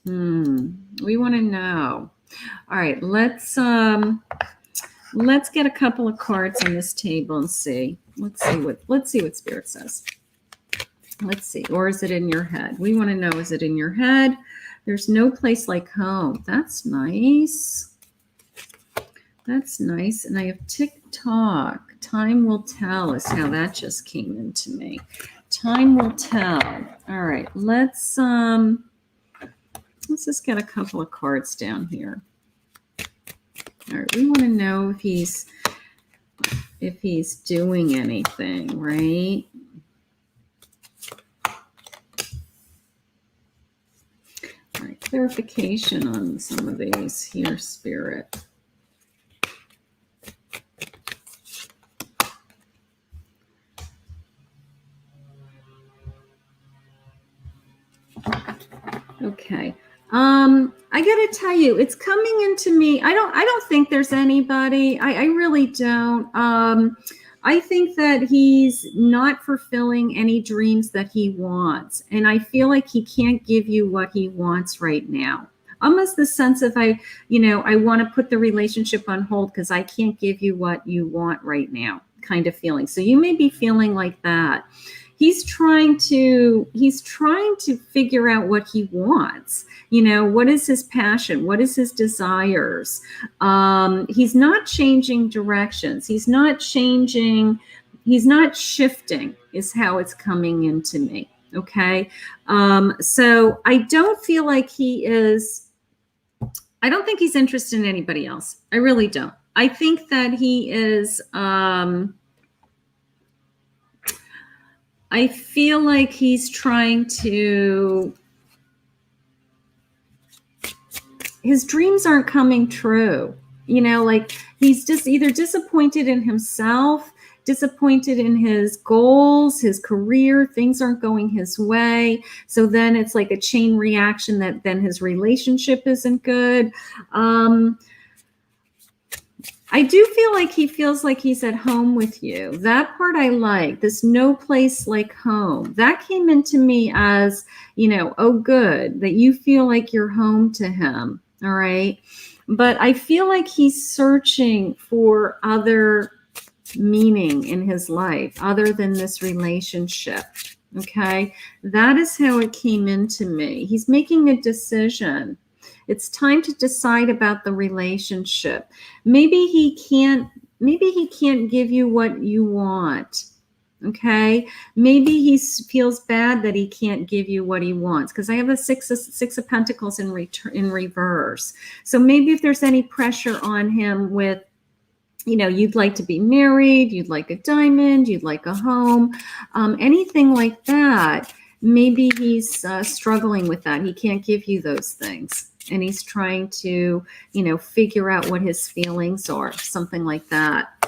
We want to know. All right. Let's get a couple of cards on this table and see. Let's see what Spirit says. Let's see. Or is it in your head? We want to know, is it in your head? There's no place like home. That's nice. That's nice. And I have TikTok. Time will tell is how that just came into me. Time will tell. All right. Let's just get a couple of cards down here. All right. We want to know if he's doing anything, right? All right. Clarification on some of these here, Spirit. Okay. I gotta tell you, it's coming into me. I don't think there's anybody. I really don't. I think that he's not fulfilling any dreams that he wants. And I feel like he can't give you what he wants right now. almost the sense of I want to put the relationship on hold because I can't give you what you want right now kind of feeling. So you may be feeling like that. He's trying to figure out what he wants. What is his passion? What is his desires? He's not changing directions. He's not shifting is how it's coming into me. Okay. So I don't feel like I don't think he's interested in anybody else. I really don't. I think that he is, I feel like he's trying to, his dreams aren't coming true. Like he's just either disappointed in himself, disappointed in his goals, his career, things aren't going his way. So then it's like a chain reaction that then his relationship isn't good. I do feel like he feels like he's at home with you. That part I like, this no place like home. That came into me as, oh, good, that you feel like you're home to him. All right. But I feel like he's searching for other meaning in his life other than this relationship. Okay. That is how it came into me. He's making a decision. It's time to decide about the relationship. Maybe he can't give you what you want. Okay. Maybe he feels bad that he can't give you what he wants because I have a six of Pentacles in reverse. So maybe if there's any pressure on him with, you'd like to be married, you'd like a diamond, you'd like a home, anything like that. Maybe he's struggling with that. He can't give you those things. And he's trying to, figure out what his feelings are, something like that.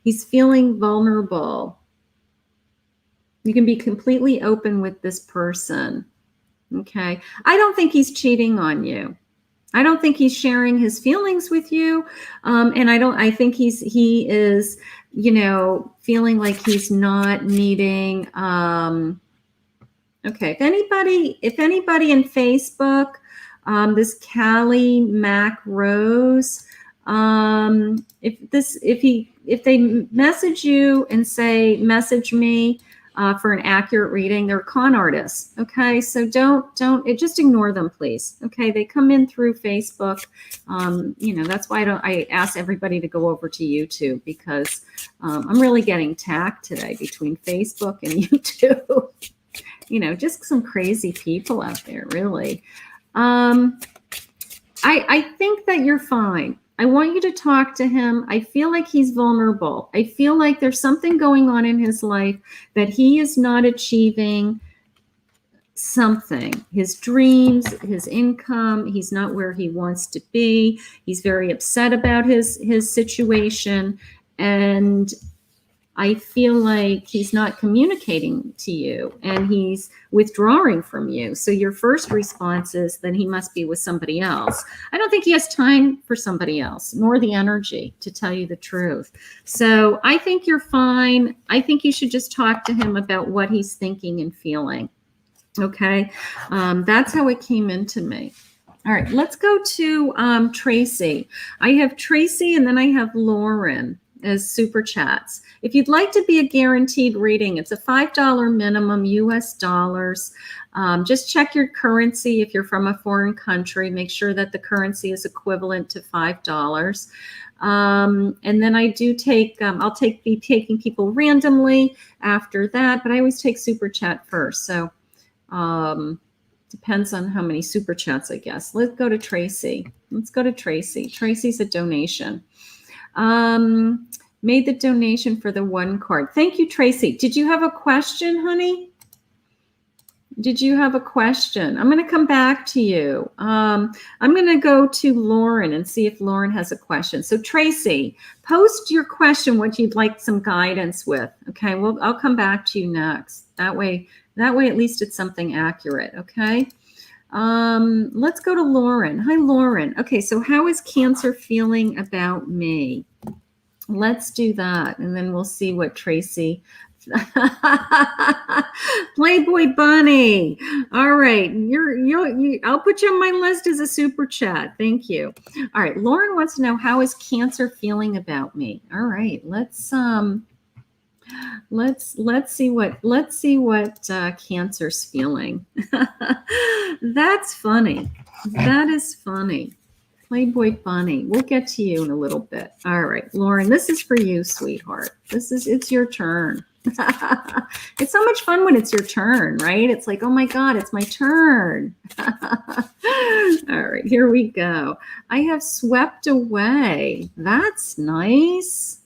He's feeling vulnerable. You can be completely open with this person. Okay. I don't think he's cheating on you. I don't think he's sharing his feelings with you. And I think he is, feeling like he's not needing, okay. If anybody in Facebook, this Callie Mac Rose, if they message you and say, message me, for an accurate reading, they're con artists. Okay. So just ignore them, please. Okay. They come in through Facebook. That's why I ask everybody to go over to YouTube because, I'm really getting tagged today between Facebook and YouTube, just some crazy people out there, really. I think that you're fine. I want you to talk to him. I feel like he's vulnerable. I feel like there's something going on in his life that he is not achieving something. His dreams, his income, he's not where he wants to be. He's very upset about his situation. And I feel like he's not communicating to you and he's withdrawing from you. So your first response is then he must be with somebody else. I don't think he has time for somebody else, nor the energy, to tell you the truth. So I think you're fine. I think you should just talk to him about what he's thinking and feeling. Okay. That's how it came into me. All right, let's go to Tracy. I have Tracy and then I have Lauren as super chats. If you'd like to be a guaranteed reading, it's a $5 minimum US dollars. Just check your currency. If you're from a foreign country, make sure that the currency is equivalent to $5. And then I do take, be taking people randomly after that, but I always take super chat first. So depends on how many super chats, I guess. Let's go to Tracy. Tracy's a donation. Made the donation for the one card. Thank you, Tracy. Did you have a question, honey? Did you have a question? I'm going to come back to you. I'm going to go to Lauren and see if Lauren has a question. So Tracy, post your question, what you'd like some guidance with. Okay, well, I'll come back to you next. That way at least it's something accurate. Okay. Let's go to Lauren. Hi, Lauren. Okay, so how is Cancer feeling about me? Let's do that, and then we'll see what Tracy Playboy Bunny. All right. I'll put you on my list as a super chat. Thank you. All right. Lauren wants to know, how is Cancer feeling about me? All right. Let's see what Cancer's feeling. That's funny. That is funny. Playboy Bunny. We'll get to you in a little bit. All right, Lauren, this is for you, sweetheart. It's your turn. It's so much fun when it's your turn, right? It's like, oh my God, it's my turn. All right, here we go. I have swept away. That's nice.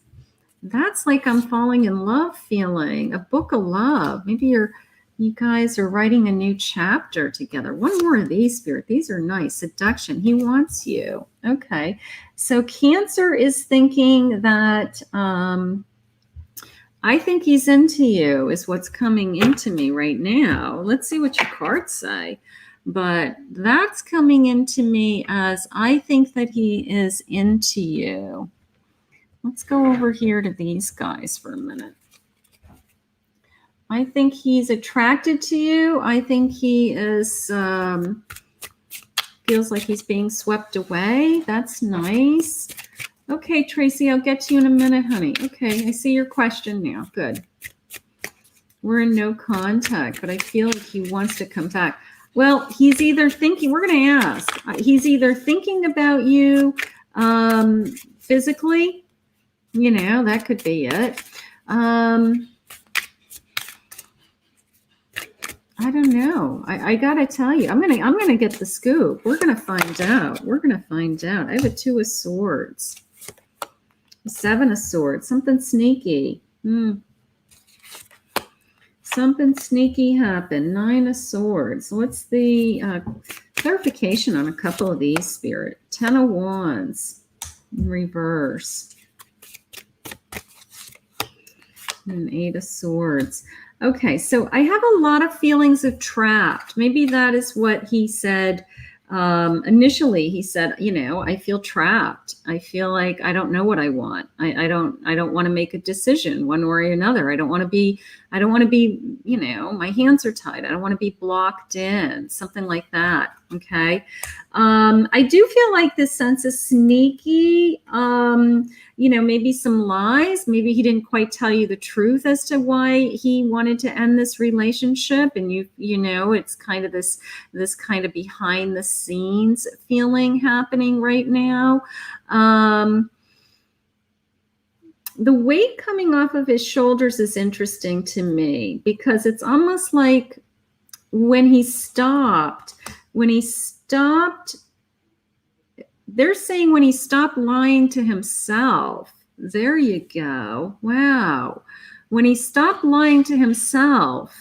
That's like I'm falling in love feeling, a book of love. Maybe you guys are writing a new chapter together. One more of these, Spirit. These are nice. Seduction. He wants you. Okay. So Cancer is thinking that I think he's into you is what's coming into me right now. Let's see what your cards say. But that's coming into me as I think that he is into you. Let's go over here to these guys for a minute. I think he's attracted to you. I think he is feels like he's being swept away. That's nice. Okay, Tracy, I'll get to you in a minute, honey. Okay, I see your question now. Good. We're in no contact, but I feel like he wants to come back. Well, he's either thinking, we're going to ask, he's either thinking about you physically, that could be it. I don't know. I gotta tell you, I'm gonna get the scoop. We're gonna find out. I have a 2 of Swords, a 7 of Swords. Something sneaky. Something sneaky happened. 9 of Swords. What's the clarification on a couple of these, Spirit? 10 of Wands in reverse. And 8 of Swords. Okay, so I have a lot of feelings of trapped. Maybe that is what he said initially. He said, I feel trapped. I feel like I don't know what I want. I don't want to make a decision one way or another. I don't want to be, my hands are tied. I don't want to be blocked in, something like that. Okay. I do feel like this sense is sneaky. Maybe some lies. Maybe he didn't quite tell you the truth as to why he wanted to end this relationship. And it's kind of this kind of behind the scenes feeling happening right now. The weight coming off of his shoulders is interesting to me because it's almost like when he stopped, they're saying when he stopped lying to himself. There you go. Wow. When he stopped lying to himself,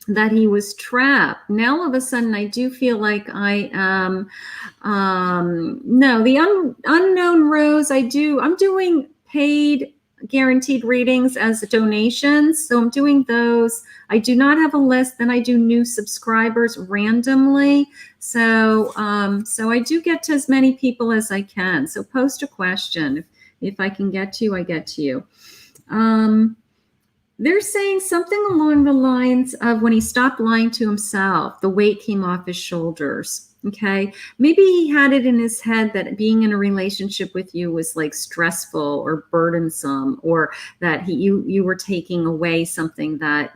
that he was trapped. Now all of a sudden I do feel like I am, the unknown rose, I'm doing paid guaranteed readings as donations. So I'm doing those. I do not have a list. Then I do new subscribers randomly. So I do get to as many people as I can. So post a question. If I can get to you, I get to you. They're saying something along the lines of when he stopped lying to himself, the weight came off his shoulders. Okay. Maybe he had it in his head that being in a relationship with you was like stressful or burdensome, or that you were taking away something that,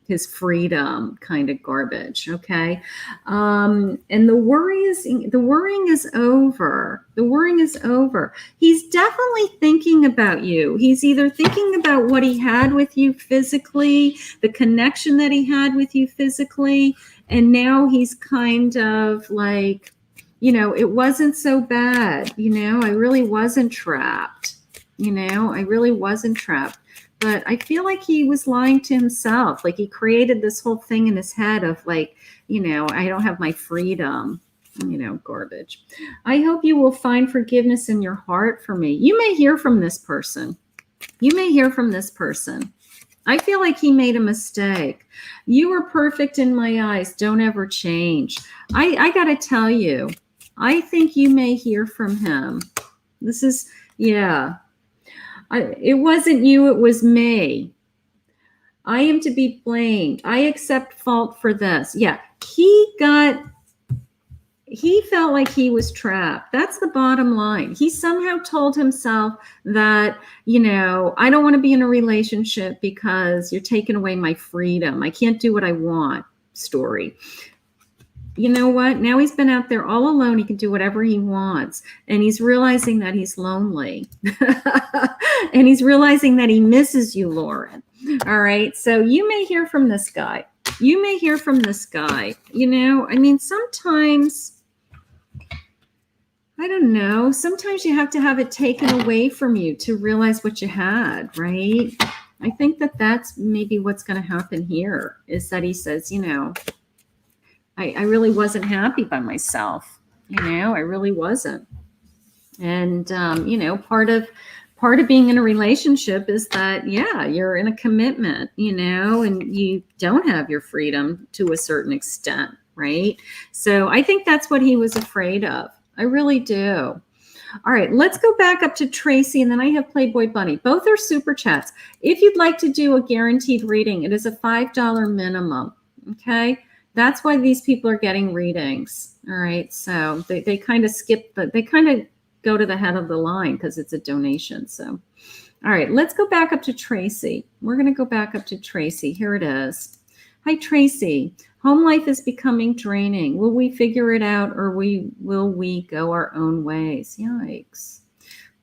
his freedom kind of garbage. Okay. And the worrying is over. The worrying is over. He's definitely thinking about you. He's either thinking about what he had with you physically, the connection that he had with you physically. And now he's kind of like, it wasn't so bad. I really wasn't trapped. I really wasn't trapped. But I feel like he was lying to himself. Like he created this whole thing in his head of like, I don't have my freedom, garbage. I hope you will find forgiveness in your heart for me. You may hear from this person. I feel like he made a mistake. You were perfect in my eyes. Don't ever change. I got to tell you, I think you may hear from him. This is, yeah. It wasn't you, it was me. I am to be blamed. I accept fault for this. Yeah, he felt like he was trapped. That's the bottom line. He somehow told himself that, I don't want to be in a relationship because you're taking away my freedom. I can't do what I want. Story. You know what? Now he's been out there all alone. He can do whatever he wants. And he's realizing that he's lonely. And he's realizing that he misses you, Lauren. All right. So you may hear from this guy. Sometimes, I don't know. Sometimes you have to have it taken away from you to realize what you had, right? I think that that's maybe what's going to happen here, is that he says, I really wasn't happy by myself. I really wasn't. And, part of being in a relationship is that, yeah, you're in a commitment, and you don't have your freedom to a certain extent, right? So I think that's what he was afraid of. I really do. All right, let's go back up to Tracy, and then I have Playboy Bunny. Both are super chats. If you'd like to do a guaranteed reading, it is a $5 minimum, okay? That's why these people are getting readings, all right? So they kind of skip, they kind of go to the head of the line because it's a donation. So, all right, let's go back up to Tracy. We're going to go back up to Tracy. Here it is. Hi, Tracy. Home life is becoming draining. Will we figure it out, or will we go our own ways? Yikes.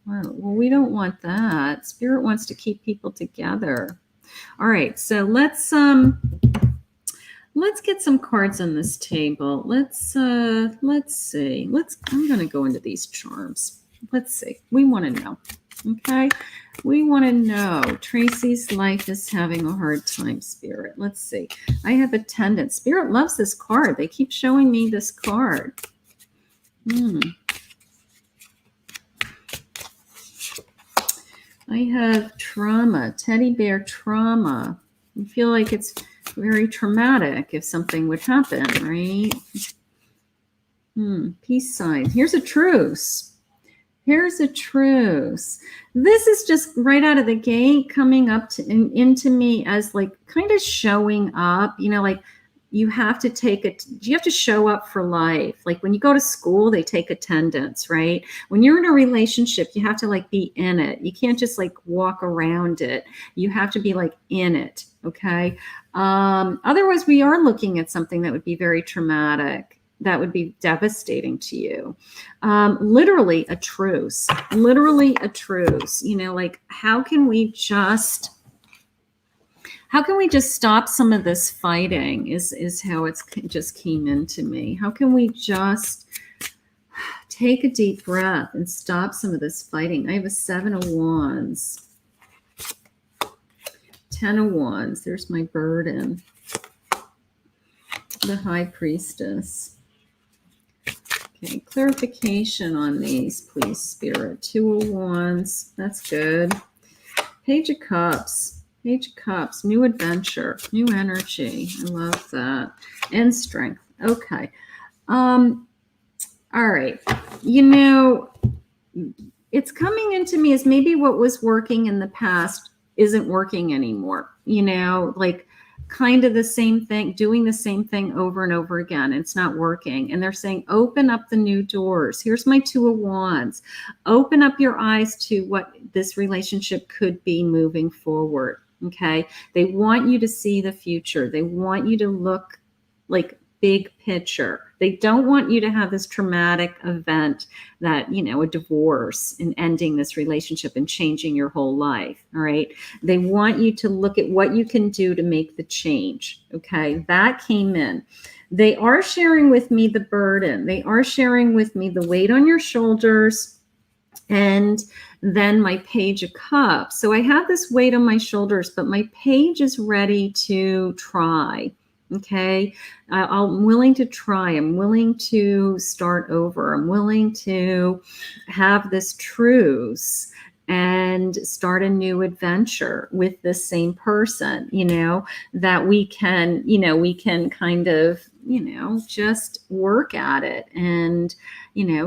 Well, we don't want that. Spirit wants to keep people together. All right, so let's get some cards on this table. Let's see. I'm going to go into these charms. Let's see. We want to know. Okay. We want to know. Tracy's life is having a hard time, Spirit. Let's see. I have Attendant. Spirit loves this card. They keep showing me this card. I have trauma. Teddy bear trauma. I feel like it's very traumatic if something would happen, right? Peace sign. Here's a truce. Here's a truce. This is just right out of the gate coming up into me as like kind of showing up, like you have to show up for life. Like when you go to school, they take attendance, right? When you're in a relationship, you have to like be in it. You can't just like walk around it. You have to be like in it. Okay. Otherwise we are looking at something that would be very traumatic. That would be devastating to you. Literally a truce, like how can we just stop some of this fighting is how it's just came into me. How can we just take a deep breath and stop some of this fighting? I have a 7 of Wands, 10 of Wands. There's my burden. The High Priestess. Okay, clarification on these, please, Spirit. 2 of Wands. That's good. Page of Cups. Page of Cups. New adventure. New energy. I love that. And strength. Okay. All right. It's coming into me as maybe what was working in the past isn't working anymore. Like kind of the same thing, doing the same thing over and over again. It's not working. And they're saying, open up the new doors. Here's my 2 of Wands. Open up your eyes to what this relationship could be moving forward. Okay. They want you to see the future. They want you to look like big picture. They don't want you to have this traumatic event that, a divorce and ending this relationship and changing your whole life. All right. They want you to look at what you can do to make the change. Okay. That came in. They are sharing with me the burden. They are sharing with me the weight on your shoulders, and then my Page of Cups. So I have this weight on my shoulders, but my page is ready to try. Okay. I'm willing to try. I'm willing to start over. I'm willing to have this truce and start a new adventure with the same person, that we can kind of, just work at it and,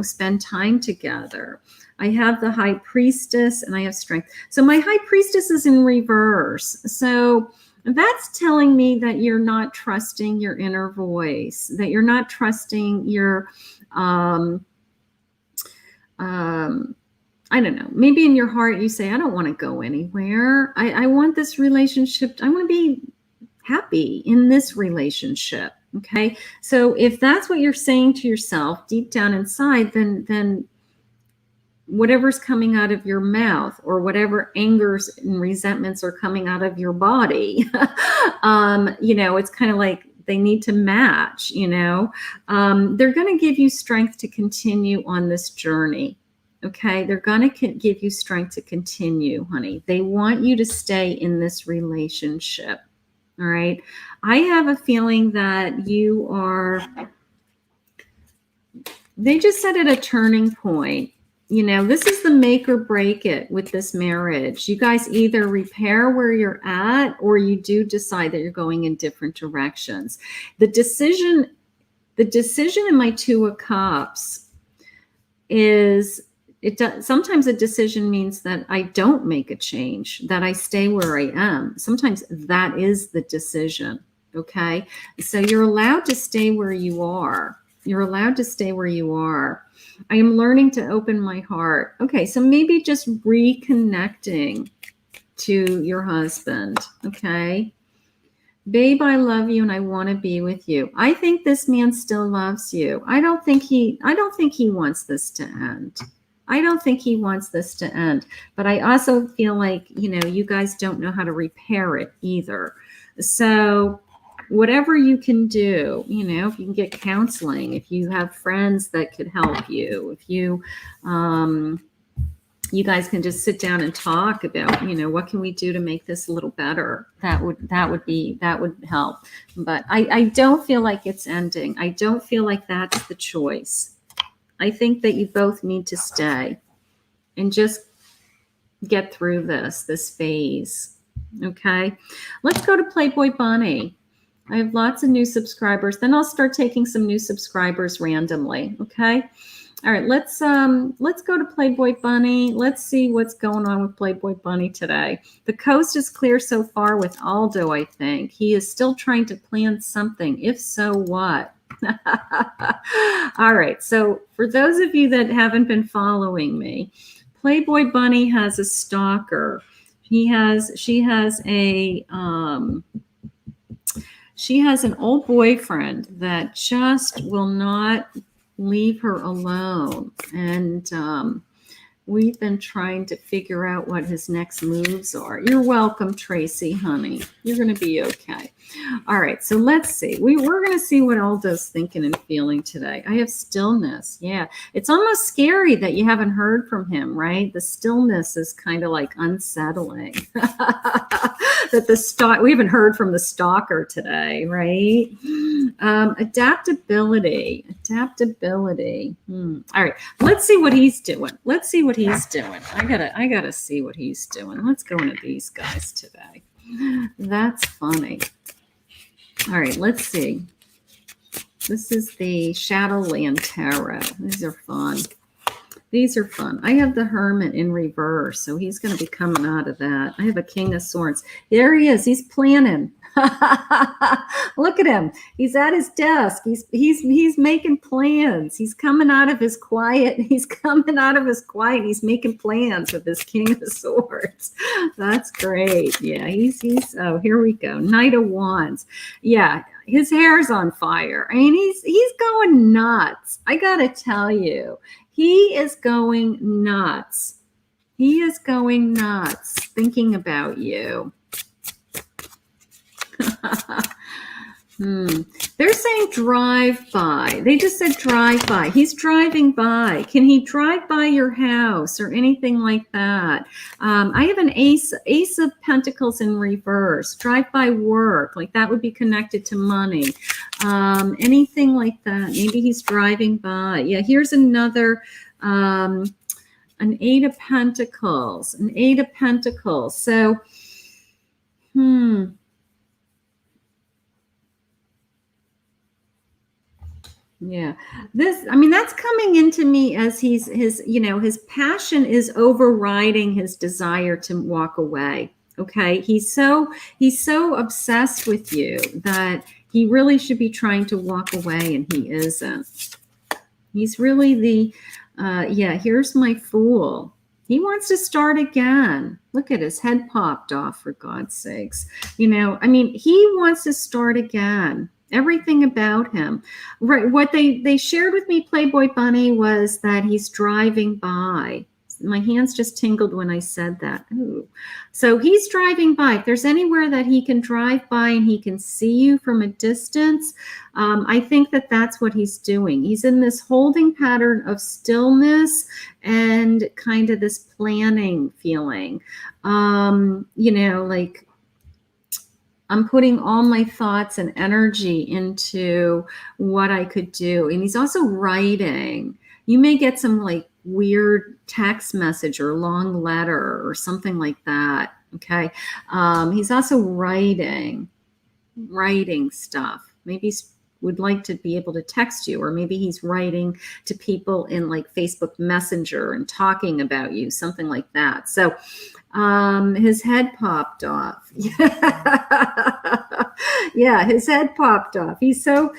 spend time together. I have the High Priestess, and I have Strength. So my High Priestess is in reverse. So that's telling me that you're not trusting your inner voice, that you're not trusting your, I don't know, maybe in your heart you say, I don't want to go anywhere. I want this relationship. I want to be happy in this relationship. Okay. So if that's what you're saying to yourself deep down inside, then whatever's coming out of your mouth or whatever angers and resentments are coming out of your body, it's kind of like they need to match, they're going to give you strength to continue on this journey. Okay. They're going to give you strength to continue, honey. They want you to stay in this relationship. All right. I have a feeling that they just said at a turning point. This is the make or break it with this marriage. You guys either repair where you're at, or you do decide that you're going in different directions. The decision in my Two of Cups is, sometimes a decision means that I don't make a change, that I stay where I am. Sometimes that is the decision. Okay. So you're allowed to stay where you are. You're allowed to stay where you are. I am learning to open my heart. Okay. So maybe just reconnecting to your husband. Okay. Babe, I love you and I want to be with you. I think this man still loves you. I don't think he wants this to end. I don't think he wants this to end, but I also feel like, you guys don't know how to repair it either. So whatever you can do, if you can get counseling, if you have friends that could help you, if you guys can just sit down and talk about, what can we do to make this a little better? That would help. But I don't feel like it's ending. I don't feel like that's the choice. I think that you both need to stay and just get through this phase. Okay. Go to Playboy Bunny. I have lots of new subscribers. Then I'll start taking some new subscribers randomly. Okay. All right. Let's go to Playboy Bunny. Let's see what's going on with Playboy Bunny today. The coast is clear so far with Aldo, I think. He is still trying to plan something. If so, what? All right. So for those of you that haven't been following me, Playboy Bunny has a stalker. She has an old boyfriend that just will not leave her alone. And we've been trying to figure out what his next moves are. You're welcome, Tracy, honey. You're going to be okay. All right, so let's see. We're going to see what Aldo's thinking and feeling today. I have stillness. Yeah, it's almost scary that you haven't heard from him, right? The stillness is kind of like unsettling. We haven't heard from the stalker today, right? Adaptability. All right, let's see what he's doing. I gotta see what he's doing. Let's go into these guys today. That's funny. All right, let's see. This is the Shadowland Tarot. These are fun. I have the Hermit in reverse, so he's going to be coming out of that. I have a King of Swords. There he is. He's planning. Look at him. He's at his desk. He's making plans. He's coming out of his quiet. He's making plans with his King of Swords. That's great. Yeah, oh, here we go. Knight of Wands. Yeah, his hair's on fire. I mean, he's going nuts. I gotta tell you, he is going nuts. Thinking about you. They're saying drive by. They just said drive by. He's driving by. Can he drive by your house or anything like that? I have an ace of pentacles in reverse. Drive by work, like that would be connected to money. Anything like that. Maybe he's driving by. Yeah, here's another an Eight of Pentacles. So Yeah. I mean, that's coming into me as his passion is overriding his desire to walk away. Okay. He's so obsessed with you that he really should be trying to walk away, and he isn't. He's really here's my Fool. He wants to start again. Look at his head popped off, for God's sakes. I mean, he wants to start again. Everything about him. Right. What they shared with me, Playboy Bunny, was that he's driving by. My hands just tingled when I said that. Ooh. So he's driving by. If there's anywhere that he can drive by and he can see you from a distance, I think that that's what he's doing. He's in this holding pattern of stillness and kind of this planning feeling. Like, I'm putting all my thoughts and energy into what I could do. And he's also writing. You may get some like weird text message or long letter or something like that. Okay. He's also writing stuff. Maybe he's would like to be able to text you, or maybe he's writing to people in like Facebook Messenger and talking about you, something like that. So his head popped off. Yeah, his head popped off. He's so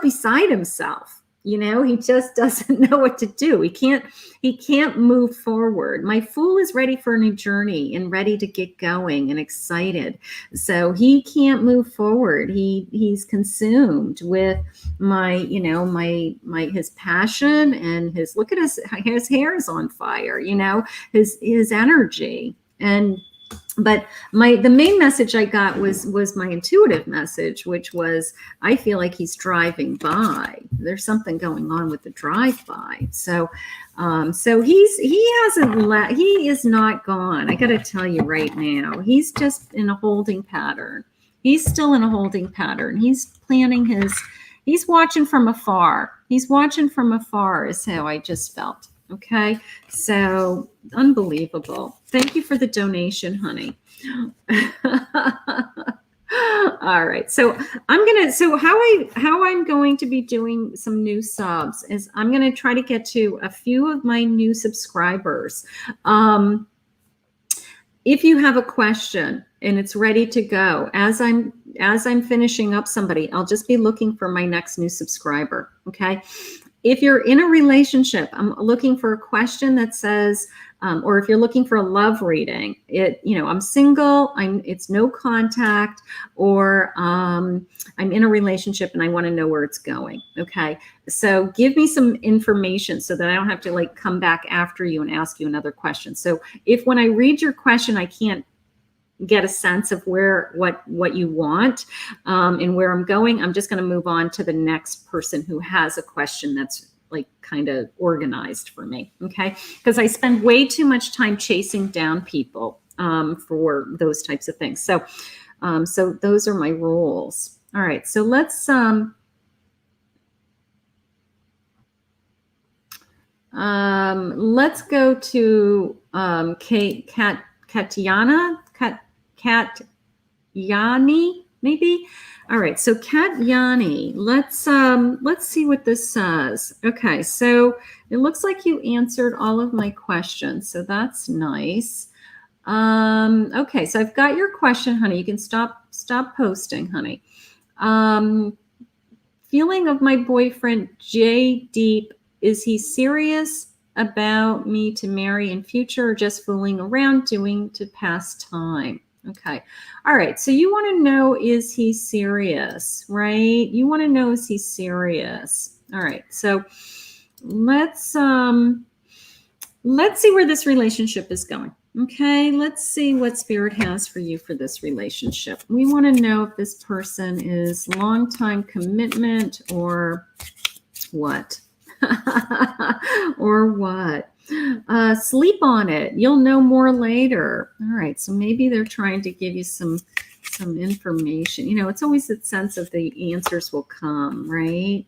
beside himself. He just doesn't know what to do. He can't move forward. My Fool is ready for a new journey and ready to get going and excited. So he can't move forward. He's consumed with his passion and look at his hair is on fire, his energy. But the main message I got was my intuitive message, which was, I feel like he's driving by. There's something going on with the drive by. So he is not gone. I got to tell you right now, he's just in a holding pattern. He's still in a holding pattern. He's planning he's watching from afar. He's watching from afar is how I just felt. Okay. So unbelievable. Thank you for the donation, honey. All right. So how I'm going to be doing some new subs is I'm going to try to get to a few of my new subscribers. If you have a question and it's ready to go, as I'm finishing up somebody, I'll just be looking for my next new subscriber. Okay. If you're in a relationship, I'm looking for a question that says, or if you're looking for a love reading, I'm single, it's no contact, or I'm in a relationship and I want to know where it's going. Okay. So give me some information so that I don't have to like come back after you and ask you another question. So if when I read your question, I can't get a sense of what you want and where I'm going, I'm just going to move on to the next person who has a question that's like kind of organized for me. Okay. Because I spend way too much time chasing down people for those types of things. So those are my rules. All right. So let's go to Katyani, maybe. All right, so Katyani, let's see what this says. Okay, so it looks like you answered all of my questions, so that's nice. Okay, so I've got your question, honey. You can stop posting, honey. Feeling of my boyfriend J Deep, is he serious about me to marry in future, or just fooling around doing to pass time? Okay. All right. So you want to know, is he serious, right? You want to know, is he serious? All right. So let's see where this relationship is going. Okay. Let's see what Spirit has for you for this relationship. We want to know if this person is long-time commitment or what? Or what? Sleep on it. You'll know more later. All right. So maybe they're trying to give you some information. It's always that sense of the answers will come, right?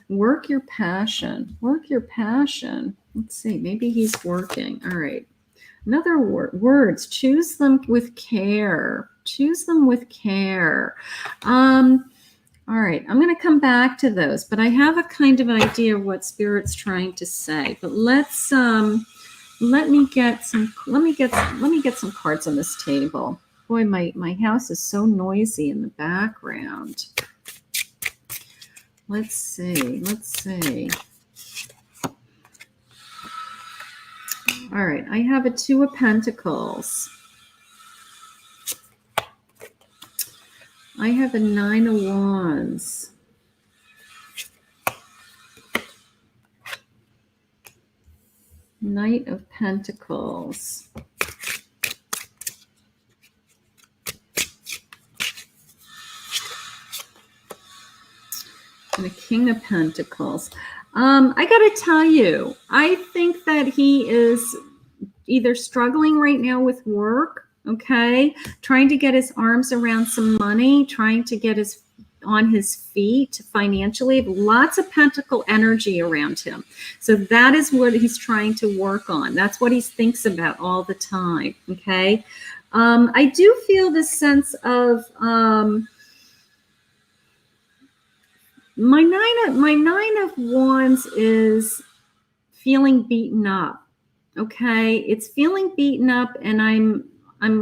Work your passion. Work your passion. Let's see. Maybe he's working. All right. Another words. Choose them with care. Choose them with care. All All right, I'm going to come back to those, but I have a kind of idea of what Spirit's trying to say. But let's let me get some cards on this table. Boy, my house is so noisy in the background. Let's see. All right, I have a 2 of Pentacles. I have a 9 of Wands. Knight of Pentacles. And a King of Pentacles. I got to tell you, I think that he is either struggling right now with work, okay, trying to get his arms around some money, trying to get on his feet financially. Lots of pentacle energy around him. So that is what he's trying to work on. That's what he thinks about all the time, okay? I do feel this sense of my nine of Wands is feeling beaten up. Okay, it's feeling beaten up, and I'm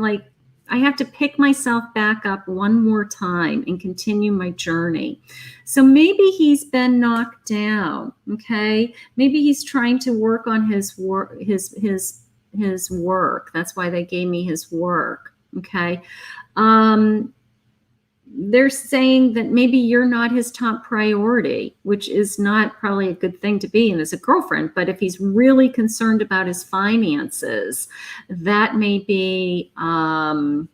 like, I have to pick myself back up one more time and continue my journey. So maybe he's been knocked down. Okay, maybe he's trying to work on his work. His work. That's why they gave me his work. Okay. They're saying that maybe you're not his top priority, which is not probably a good thing to be in as a girlfriend. But if he's really concerned about his finances, that may be a,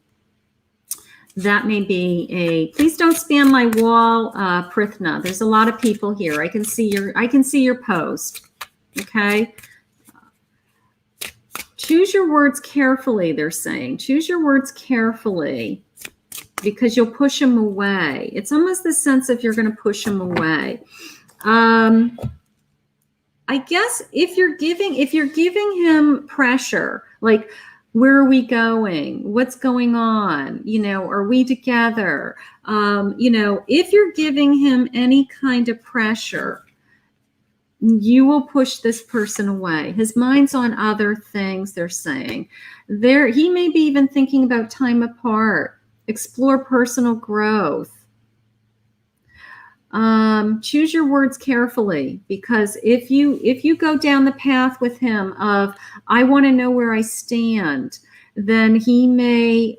please don't spam my wall, Prithna. There's a lot of people here. I can see your post. Okay. Choose your words carefully, they're saying. Choose your words carefully, because you'll push him away. It's almost the sense of you're going to push him away. I guess if you're giving him pressure, like, where are we going? What's going on? You know, are we together? You know, if you're giving him any kind of pressure, you will push this person away. His mind's on other things, they're saying. He may be even thinking about time apart. Explore personal growth. Choose your words carefully, because if you go down the path with him of, I want to know where I stand, then he may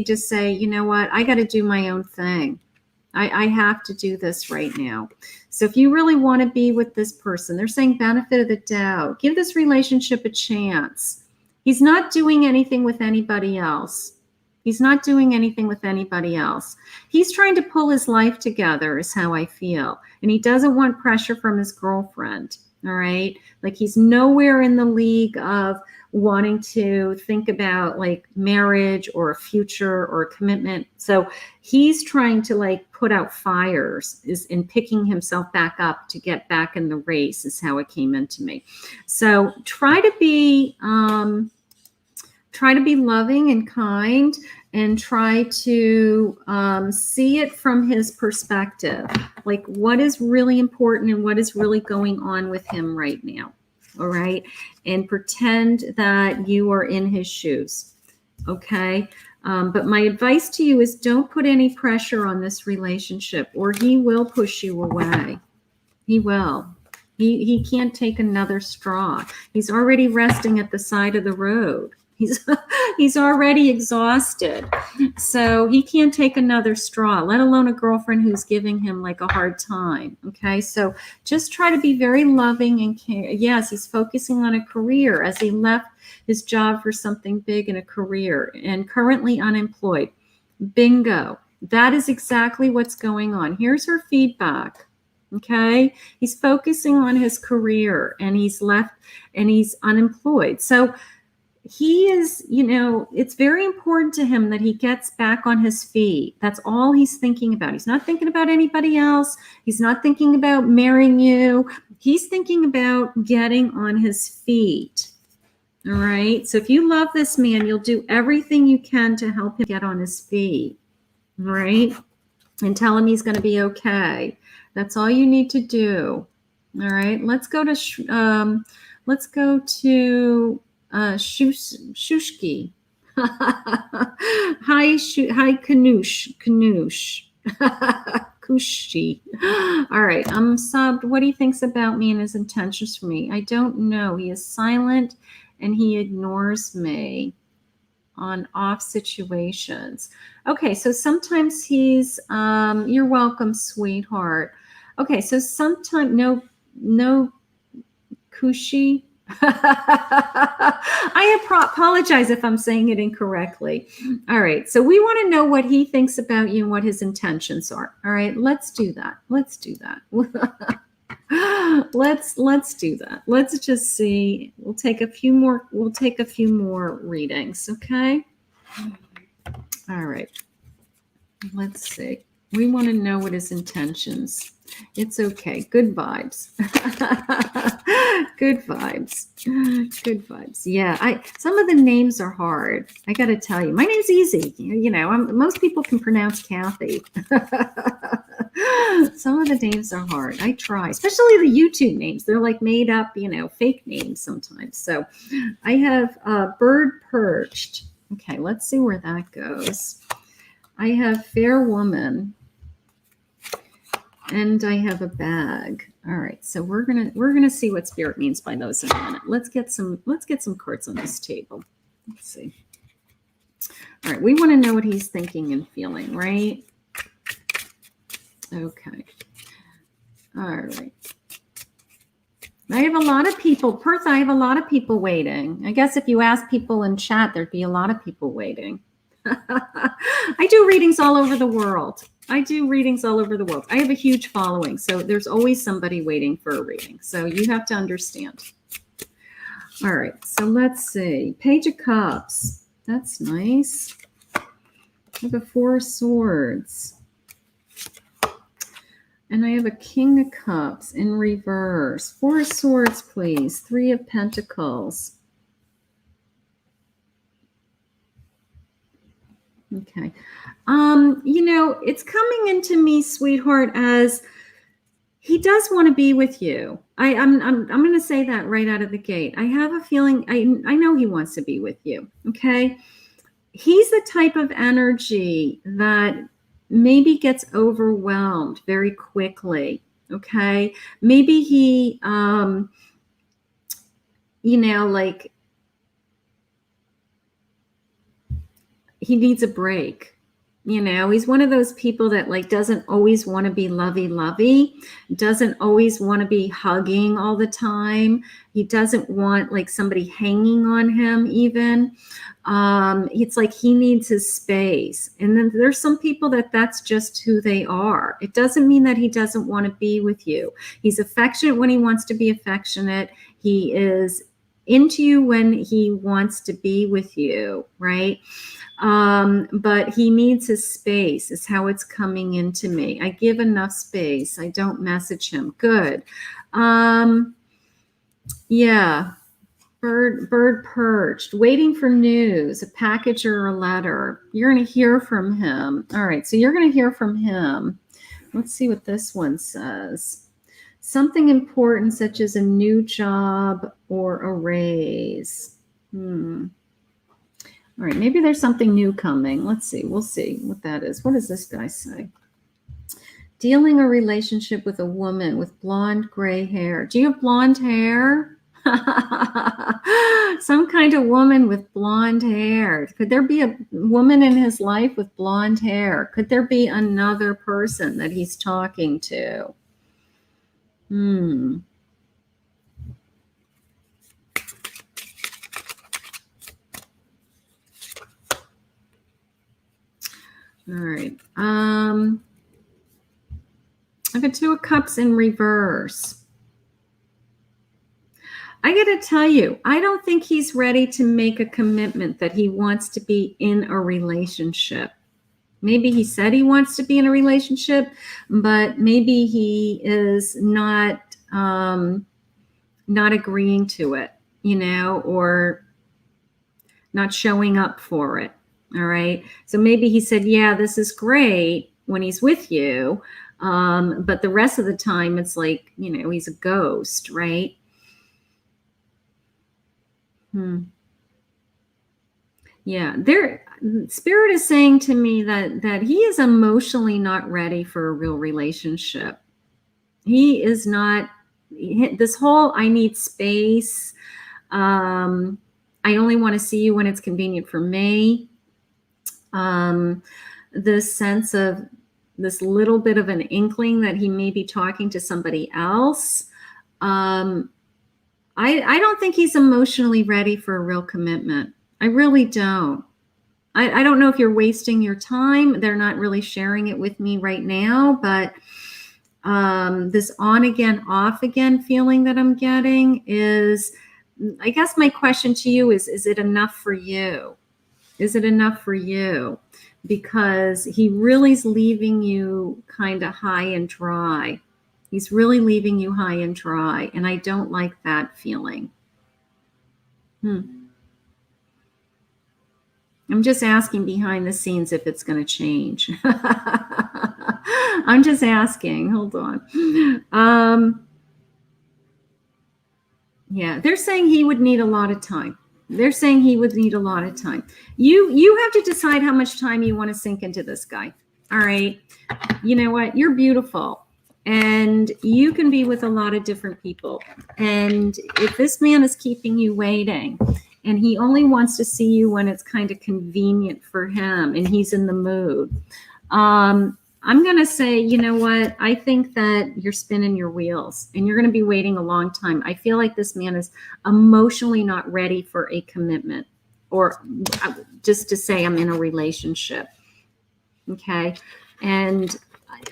just say, you know what, I got to do my own thing. I have to do this right now. So if you really want to be with this person, they're saying benefit of the doubt. Give this relationship a chance. He's not doing anything with anybody else. He's not doing anything with anybody else. He's trying to pull his life together, is how I feel. And he doesn't want pressure from his girlfriend. All right. Like, he's nowhere in the league of wanting to think about like marriage or a future or a commitment. So he's trying to like put out fires, is in picking himself back up to get back in the race, is how it came into me. So try to be loving and kind, and try to see it from his perspective, like what is really important and what is really going on with him right now. All right. And pretend that you are in his shoes. Okay. But my advice to you is, don't put any pressure on this relationship, or he will push you away. He will. He can't take another straw. He's already resting at the side of the road. He's already exhausted. So he can't take another straw, let alone a girlfriend who's giving him like a hard time. Okay. So just try to be very loving and care. Yes, he's focusing on a career, as he left his job for something big in a career, and currently unemployed. Bingo. That is exactly what's going on. Here's her feedback. Okay. He's focusing on his career, and he's unemployed. So he is, you know, it's very important to him that he gets back on his feet. That's all he's thinking about. He's not thinking about anybody else. He's not thinking about marrying you. He's thinking about getting on his feet. All right. So if you love this man, you'll do everything you can to help him get on his feet. All right. and tell him he's going to be okay. That's all you need to do. All right. Let's go to Shushki. Hi, Kanoosh. Kushi. All right. I'm subbed. What he thinks about me and his intentions for me. I don't know. He is silent and he ignores me on off situations. Okay. So sometimes he's, you're welcome, sweetheart. Okay. So sometimes, no Kushi. I apologize if I'm saying it incorrectly. All right. So we want to know what he thinks about you and what his intentions are. All right. Let's do that. Let's do that. let's do that. Let's just see. We'll take a few more readings. Okay. All right. Let's see. We want to know what his intentions. It's okay. Good vibes. Good vibes. Good vibes. Yeah. Some of the names are hard. I got to tell you, my name's easy. You know, most people can pronounce Kathy. Some of the names are hard. I try, especially the YouTube names. They're like made up, you know, fake names sometimes. So I have Bird Perched. Okay. Let's see where that goes. I have Fair Woman. And I have a bag. All right, so we're gonna see what spirit means by those in a minute. Let's get some cards on this table. Let's see. All right, we want to know what he's thinking and feeling, right? Okay. All right. I have a lot of people, Perth, I have a lot of people waiting. I guess if you ask people in chat, there'd be a lot of people waiting. I do readings all over the world. I have a huge following, so there's always somebody waiting for a reading. So you have to understand. All right, so let's see. Page of Cups. That's nice. I have a Four of Swords. And I have a King of Cups in reverse. Four of Swords, please. Three of Pentacles. Okay. You know, it's coming into me, sweetheart, as he does want to be with you. I'm going to say that right out of the gate. I have a feeling, I know he wants to be with you. Okay. He's the type of energy that maybe gets overwhelmed very quickly. Okay. Maybe he, you know, like, he needs a break. You know, he's one of those people that like doesn't always want to be lovey-lovey, doesn't always want to be hugging all the time. He doesn't want like somebody hanging on him even. It's like he needs his space. And then there's some people that's just who they are. It doesn't mean that he doesn't want to be with you. He's affectionate when he wants to be affectionate. He is into you when he wants to be with you, right? But he needs his space is how it's coming into me. I give enough space. I don't message him. Good. Yeah. Bird perched, waiting for news, a package or a letter. You're going to hear from him. All right. So you're going to hear from him. Let's see what this one says. Something important, such as a new job or a raise. All right, maybe there's something new coming. Let's see. We'll see what that is. What does this guy say? Dealing a relationship with a woman with blonde gray hair. Do you have blonde hair? Some kind of woman with blonde hair. Could there be a woman in his life with blonde hair? Could there be another person that he's talking to? All right. I have a Two of Cups in reverse. I got to tell you, I don't think he's ready to make a commitment that he wants to be in a relationship. Maybe he said he wants to be in a relationship, but maybe he is not agreeing to it, you know, or not showing up for it. All right. So maybe he said, yeah, this is great. when he's with you. But the rest of the time, it's like, he's a ghost, right? Yeah, Spirit is saying to me that he is emotionally not ready for a real relationship. He is not. This whole I need space. I only want to see you when it's convenient for me. This sense of this little bit of an inkling that he may be talking to somebody else. I don't think he's emotionally ready for a real commitment. I really don't. I don't know if you're wasting your time. They're not really sharing it with me right now, but this on again, off again feeling that I'm getting is, I guess my question to you is it enough for you? Is it enough for you? Because he really is leaving you kind of high and dry. He's really leaving you high and dry. And I don't like that feeling. I'm just asking behind the scenes if it's going to change. I'm just asking. Hold on. Yeah, they're saying he would need a lot of time. They're saying he would need a lot of time. You have to decide how much time you want to sink into this guy. All right. You know what? You're beautiful. And you can be with a lot of different people. And if this man is keeping you waiting, and he only wants to see you when it's kind of convenient for him and he's in the mood, I'm going to say, you know what? I think that you're spinning your wheels and you're going to be waiting a long time. I feel like this man is emotionally not ready for a commitment, or just to say I'm in a relationship. Okay. And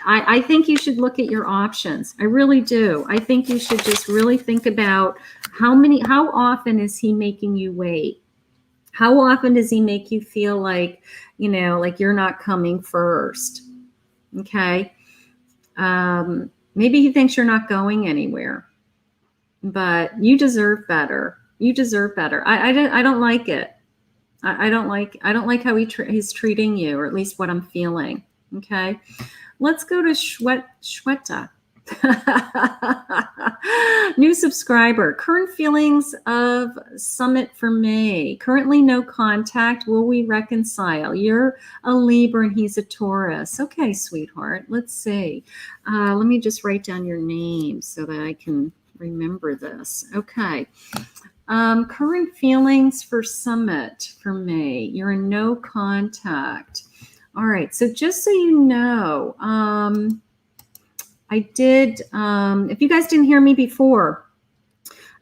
I think you should look at your options. I really do. I think you should just really think about how often is he making you wait? How often does he make you feel like, like you're not coming first? Okay. Maybe he thinks you're not going anywhere, but you deserve better. You deserve better. I don't like it. I don't like how he's treating you, or at least what I'm feeling. Okay. Let's go to Shweta. New subscriber. Current feelings of Summit for May. Currently no contact. Will we reconcile? You're a Libra and he's a Taurus. Okay, sweetheart. Let's see. Let me just write down your name so that I can remember this. Okay. Current feelings for Summit for May. You're in no contact. All right. So just so you know, I did, if you guys didn't hear me before,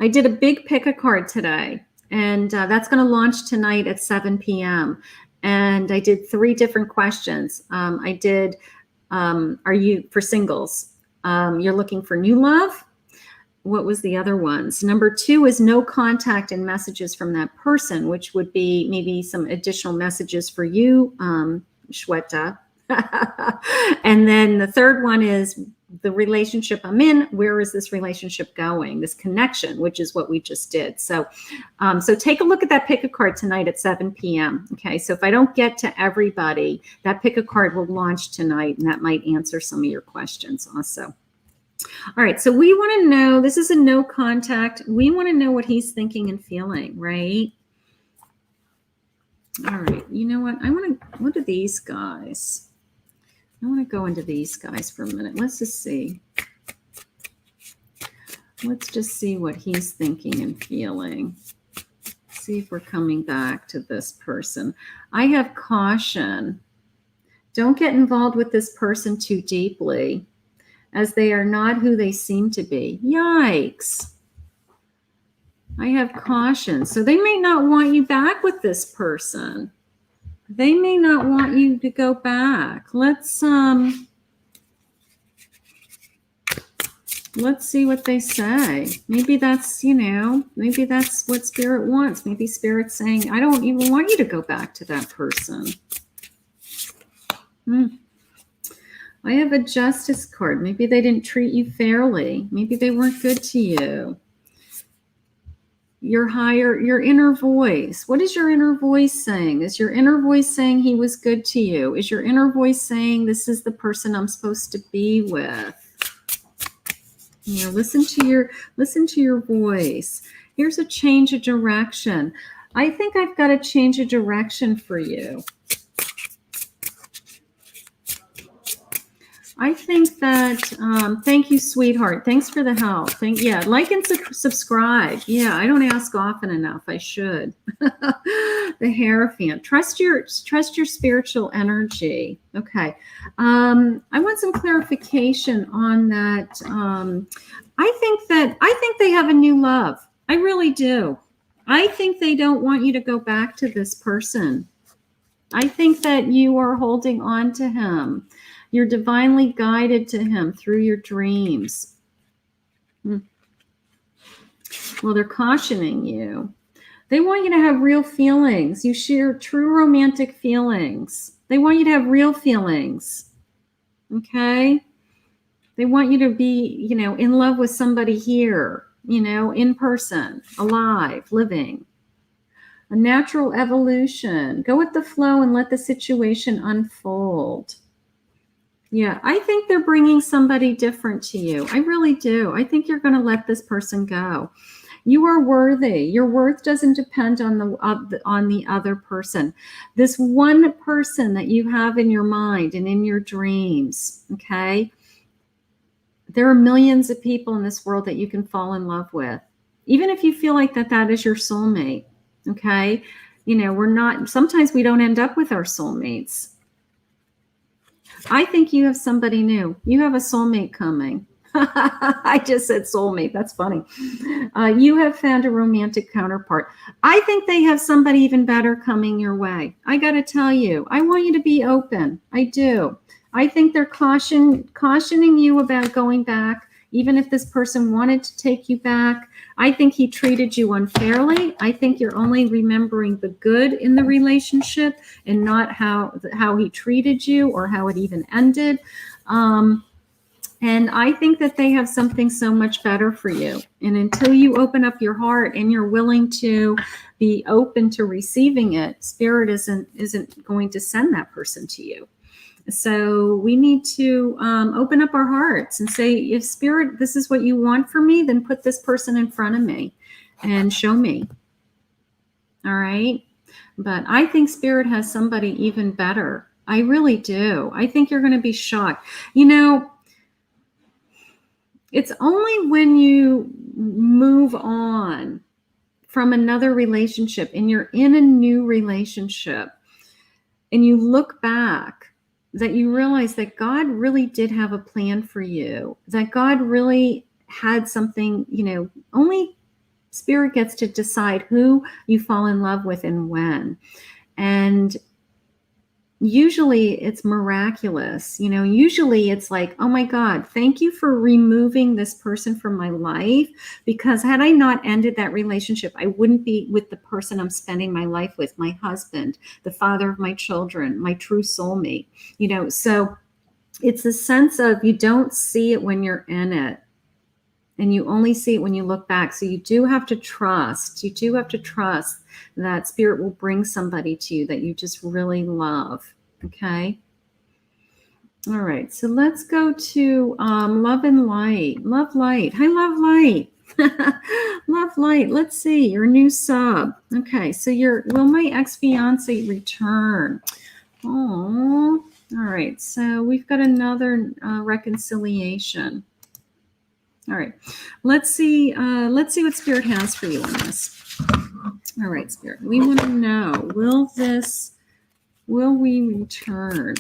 I did a big pick a card today, and that's going to launch tonight at 7 p.m. And I did 3 different questions. I did, are you for singles? You're looking for new love? What was the other ones? Number 2 is no contact and messages from that person, which would be maybe some additional messages for you, Shweta. And then the third one is the relationship I'm in. Where is this relationship going? This connection, which is what we just did. So, so take a look at that pick a card tonight at 7 p.m. Okay. So if I don't get to everybody, that pick a card will launch tonight, and that might answer some of your questions also. All right. So we want to know, this is a no contact. We want to know what he's thinking and feeling, right? All right. You know what? I want to, what are these guys? I want to go into these guys for a minute. Let's just see. Let's just see what he's thinking and feeling. See if we're coming back to this person. I have caution. Don't get involved with this person too deeply, as they are not who they seem to be. Yikes. I have caution. So they may not want you back with this person. They may not want you to go back. Let's see what they say. Maybe that's, maybe that's what Spirit wants. Maybe Spirit's saying, I don't even want you to go back to that person. I have a Justice card. Maybe they didn't treat you fairly. Maybe they weren't good to you. your inner voice. What is your inner voice saying? Is your inner voice saying he was good to you? Is your inner voice saying this is the person I'm supposed to be with? You know, listen to your voice. Here's a change of direction. I think I've got a change of direction for you. I think that, thank you, sweetheart. Thanks for the help. Yeah, like and subscribe. Yeah, I don't ask often enough. I should. The Hierophant. Trust your spiritual energy. Okay. I want some clarification on that. I think they have a new love. I really do. I think they don't want you to go back to this person. I think that you are holding on to him. You're divinely guided to him through your dreams. Well, they're cautioning you. They want you to have real feelings. You share true romantic feelings. They want you to have real feelings. Okay? They want you to be, you know, in love with somebody here, you know, in person, alive, living. A natural evolution. Go with the flow and let the situation unfold. Yeah, I think they're bringing somebody different to you. I really do. I think you're going to let this person go. You are worthy. Your worth doesn't depend on the other person. This one person that you have in your mind and in your dreams, okay? There are millions of people in this world that you can fall in love with. Even if you feel like that is your soulmate, okay? You know, sometimes we don't end up with our soulmates. I think you have somebody new. You have a soulmate coming. I just said soulmate. That's funny. You have found a romantic counterpart. I think they have somebody even better coming your way. I got to tell you, I want you to be open. I do. I think they're cautioning you about going back, even if this person wanted to take you back. I think he treated you unfairly. I think you're only remembering the good in the relationship and not how he treated you or how it even ended. And I think that they have something so much better for you. And until you open up your heart and you're willing to be open to receiving it, Spirit isn't going to send that person to you. So we need to open up our hearts and say, if Spirit, this is what you want for me, then put this person in front of me and show me. All right. But I think Spirit has somebody even better. I really do. I think you're going to be shocked. You know, it's only when you move on from another relationship and you're in a new relationship and you look back that you realize that God really did have a plan for you, that God really had something, you know, only Spirit gets to decide who you fall in love with and when. And usually it's miraculous, you know, usually it's like, oh my God, thank you for removing this person from my life, because had I not ended that relationship, I wouldn't be with the person I'm spending my life with, my husband, the father of my children, my true soulmate, you know. So it's a sense of you don't see it when you're in it. And you only see it when you look back. So you do have to trust. You do have to trust that Spirit will bring somebody to you that you just really love. Okay? All right. So let's go to Love and Light. Love Light. Hi, Love Light. Love Light. Let's see. Your new sub. Okay. So will my ex-fiance return? Oh. All right. So we've got another reconciliation. All right, let's see what Spirit has for you on this. All right, Spirit, we want to know, will we return?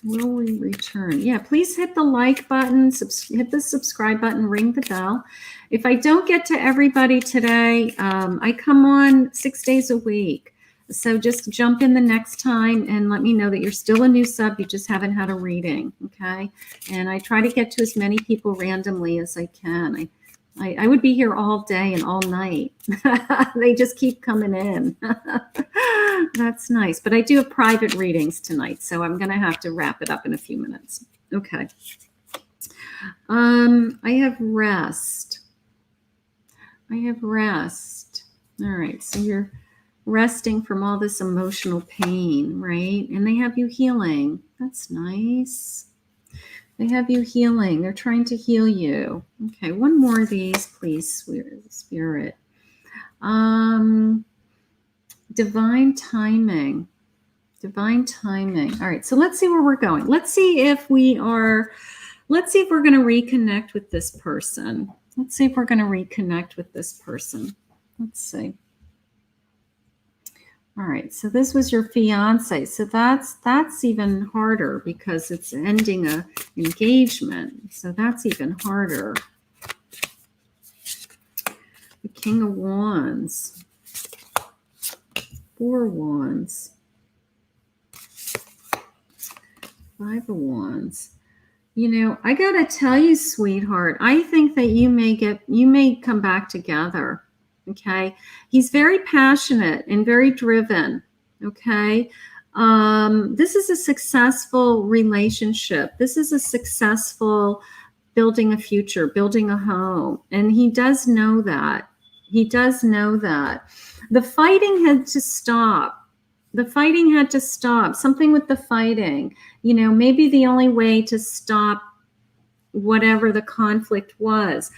Will we return? Yeah, please hit the like button, hit the subscribe button, ring the bell. If I don't get to everybody today, I come on 6 days a week. So just jump in the next time and let me know that you're still a new sub. You just haven't had a reading, okay? And I try to get to as many people randomly as I can. I would be here all day and all night. They just keep coming in. That's nice. But I do have private readings tonight, so I'm going to have to wrap it up in a few minutes. Okay. I have rest. I have rest. All right, so you're resting from all this emotional pain, right? And they have you healing. That's nice. They have you healing. They're trying to heal you. Okay, one more of these, please, Spirit. Divine timing. Divine timing. All right, so let's see where we're going. Let's see if we're going to reconnect with this person. Let's see if we're going to reconnect with this person. Let's see. All right, so this was your fiance. So that's even harder because it's ending a engagement. So that's even harder. The King of Wands. 4 Wands. 5 of Wands. You know, I gotta tell you, sweetheart, I think that you may come back together. Okay. He's very passionate and very driven. Okay. This is a successful relationship. This is a successful building a future, building a home. And he does know that. He does know that. The fighting had to stop. The fighting had to stop. Something with the fighting. You know, maybe the only way to stop whatever the conflict was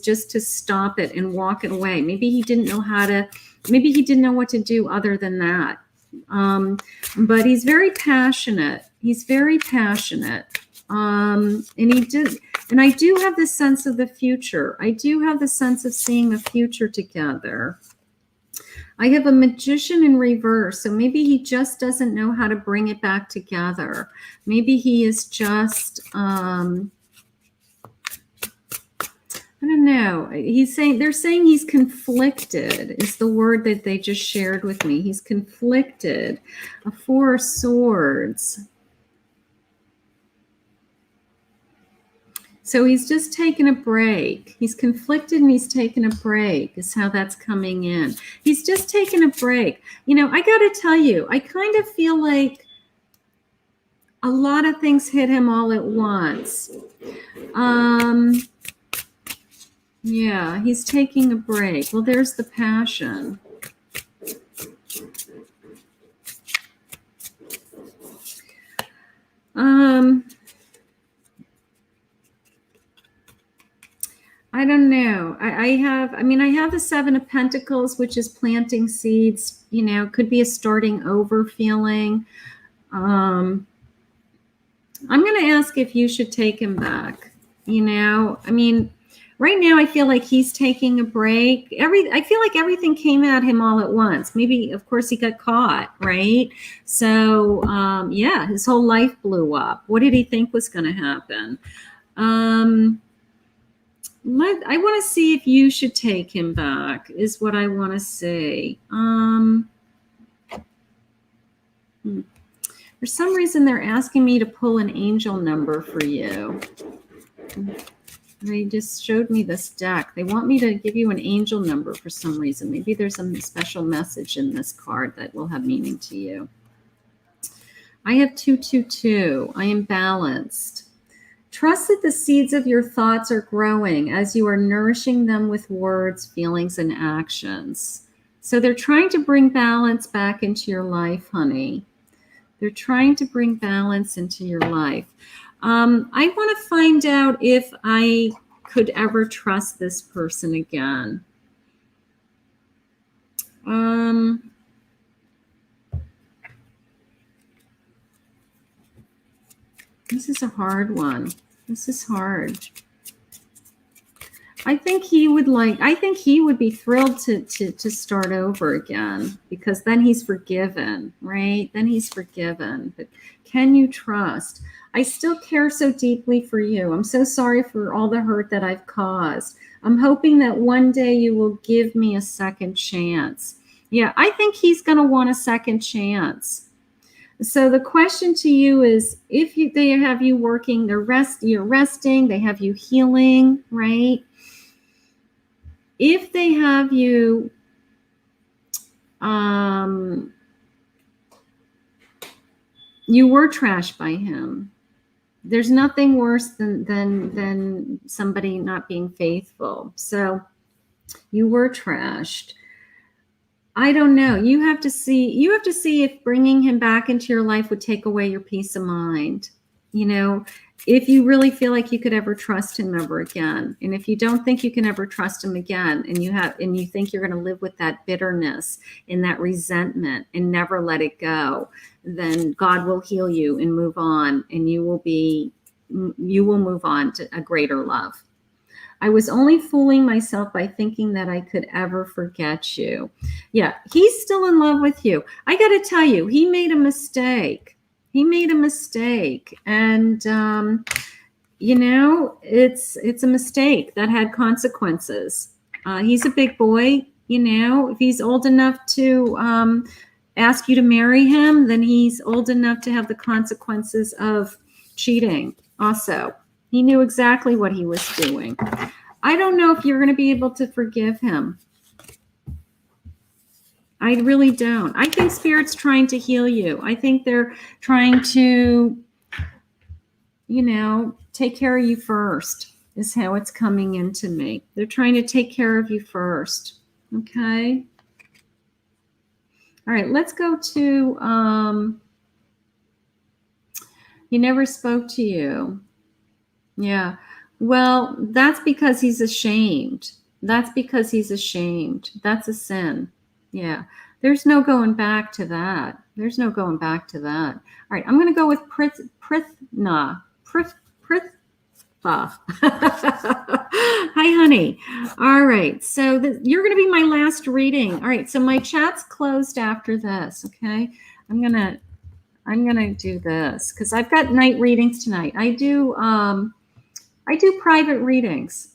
just to stop it and walk it away. Maybe he didn't know maybe he didn't know what to do other than that. But he's very passionate. He's very passionate. And I do have this sense of the future. I do have the sense of seeing a future together. I have a Magician in reverse. So maybe he just doesn't know how to bring it back together. Maybe he is just, I don't know. They're saying he's conflicted is the word that they just shared with me. He's conflicted. A 4 of Swords. So he's just taken a break. He's conflicted and he's taken a break is how that's coming in. He's just taken a break. You know, I got to tell you, I kind of feel like a lot of things hit him all at once. Yeah, he's taking a break. Well, there's the passion. I don't know. I have the 7 of Pentacles, which is planting seeds, you know, could be a starting over feeling. I'm going to ask if you should take him back. You know, I mean, right now I feel like he's taking a break. I feel like everything came at him all at once. Maybe, of course, he got caught, right? So, yeah, his whole life blew up. What did he think was going to happen? I want to see if you should take him back, is what I want to say. For some reason, they're asking me to pull an angel number for you. They just showed me this deck. They want me to give you an angel number for some reason. Maybe there's some special message in this card that will have meaning to you. I have 222. I am balanced. Trust that the seeds of your thoughts are growing as you are nourishing them with words, feelings, and actions. So they're trying to bring balance back into your life, honey. They're trying to bring balance into your life. I want to find out if I could ever trust this person again. This is a hard one. This is hard. I think he would be thrilled to start over again, because then he's forgiven, right? Then he's forgiven. But can you trust? I still care so deeply for you. I'm so sorry for all the hurt that I've caused. I'm hoping that one day you will give me a second chance. Yeah, I think he's going to want a second chance. So the question to you is, if they have you working, you're resting, they have you healing, right? If they have you, you were trashed by him. There's nothing worse than somebody not being faithful. So You were trashed. I don't know. You have to see if bringing him back into your life would take away your peace of mind. You know, if you really feel like you could ever trust him ever again. And if you don't think you can ever trust him again, and you think you're going to live with that bitterness and that resentment and never let it go, then God will heal you and move on, and you will move on to a greater love. I was only fooling myself by thinking that I could ever forget you. Yeah, he's still in love with you. I got to tell you, he made a mistake. And, you know, it's a mistake that had consequences. He's a big boy, you know. If he's old enough to ask you to marry him, then he's old enough to have the consequences of cheating also. He knew exactly what he was doing. I don't know if you're going to be able to forgive him. I really don't. I think Spirit's trying to heal you. I think they're trying to, you know, take care of you first, is how it's coming into me. They're trying to take care of you first. Okay? All right, let's go to, he never spoke to you. Yeah. Well, that's because he's ashamed. That's a sin. Yeah. There's no going back to that. All right. I'm going to go with Prithna. Hi, honey. All right. So you're going to be my last reading. All right. So my chat's closed after this. Okay. I'm going to do this because I've got night readings tonight. I do private readings.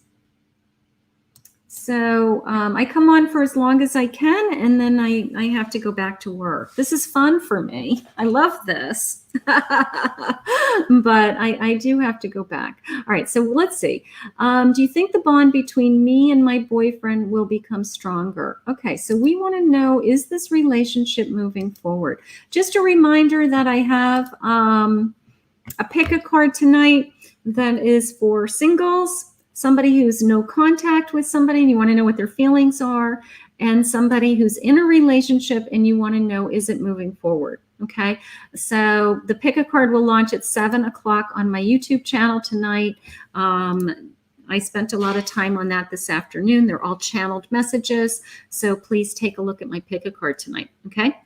So I come on for as long as I can, and then I have to go back to work. This is fun for me. I love this. But I do have to go back. All right, so let's see. Do you think the bond between me and my boyfriend will become stronger? Okay, so we want to know, is this relationship moving forward? Just a reminder that I have a pick a card tonight that is for singles, somebody who's no contact with somebody and you want to know what their feelings are, and somebody who's in a relationship and you want to know, is it moving forward? Okay, so the pick a card will launch at 7 o'clock on my YouTube channel tonight. I spent a lot of time on that this afternoon. They're all channeled messages, so please take a look at my pick a card tonight. Okay.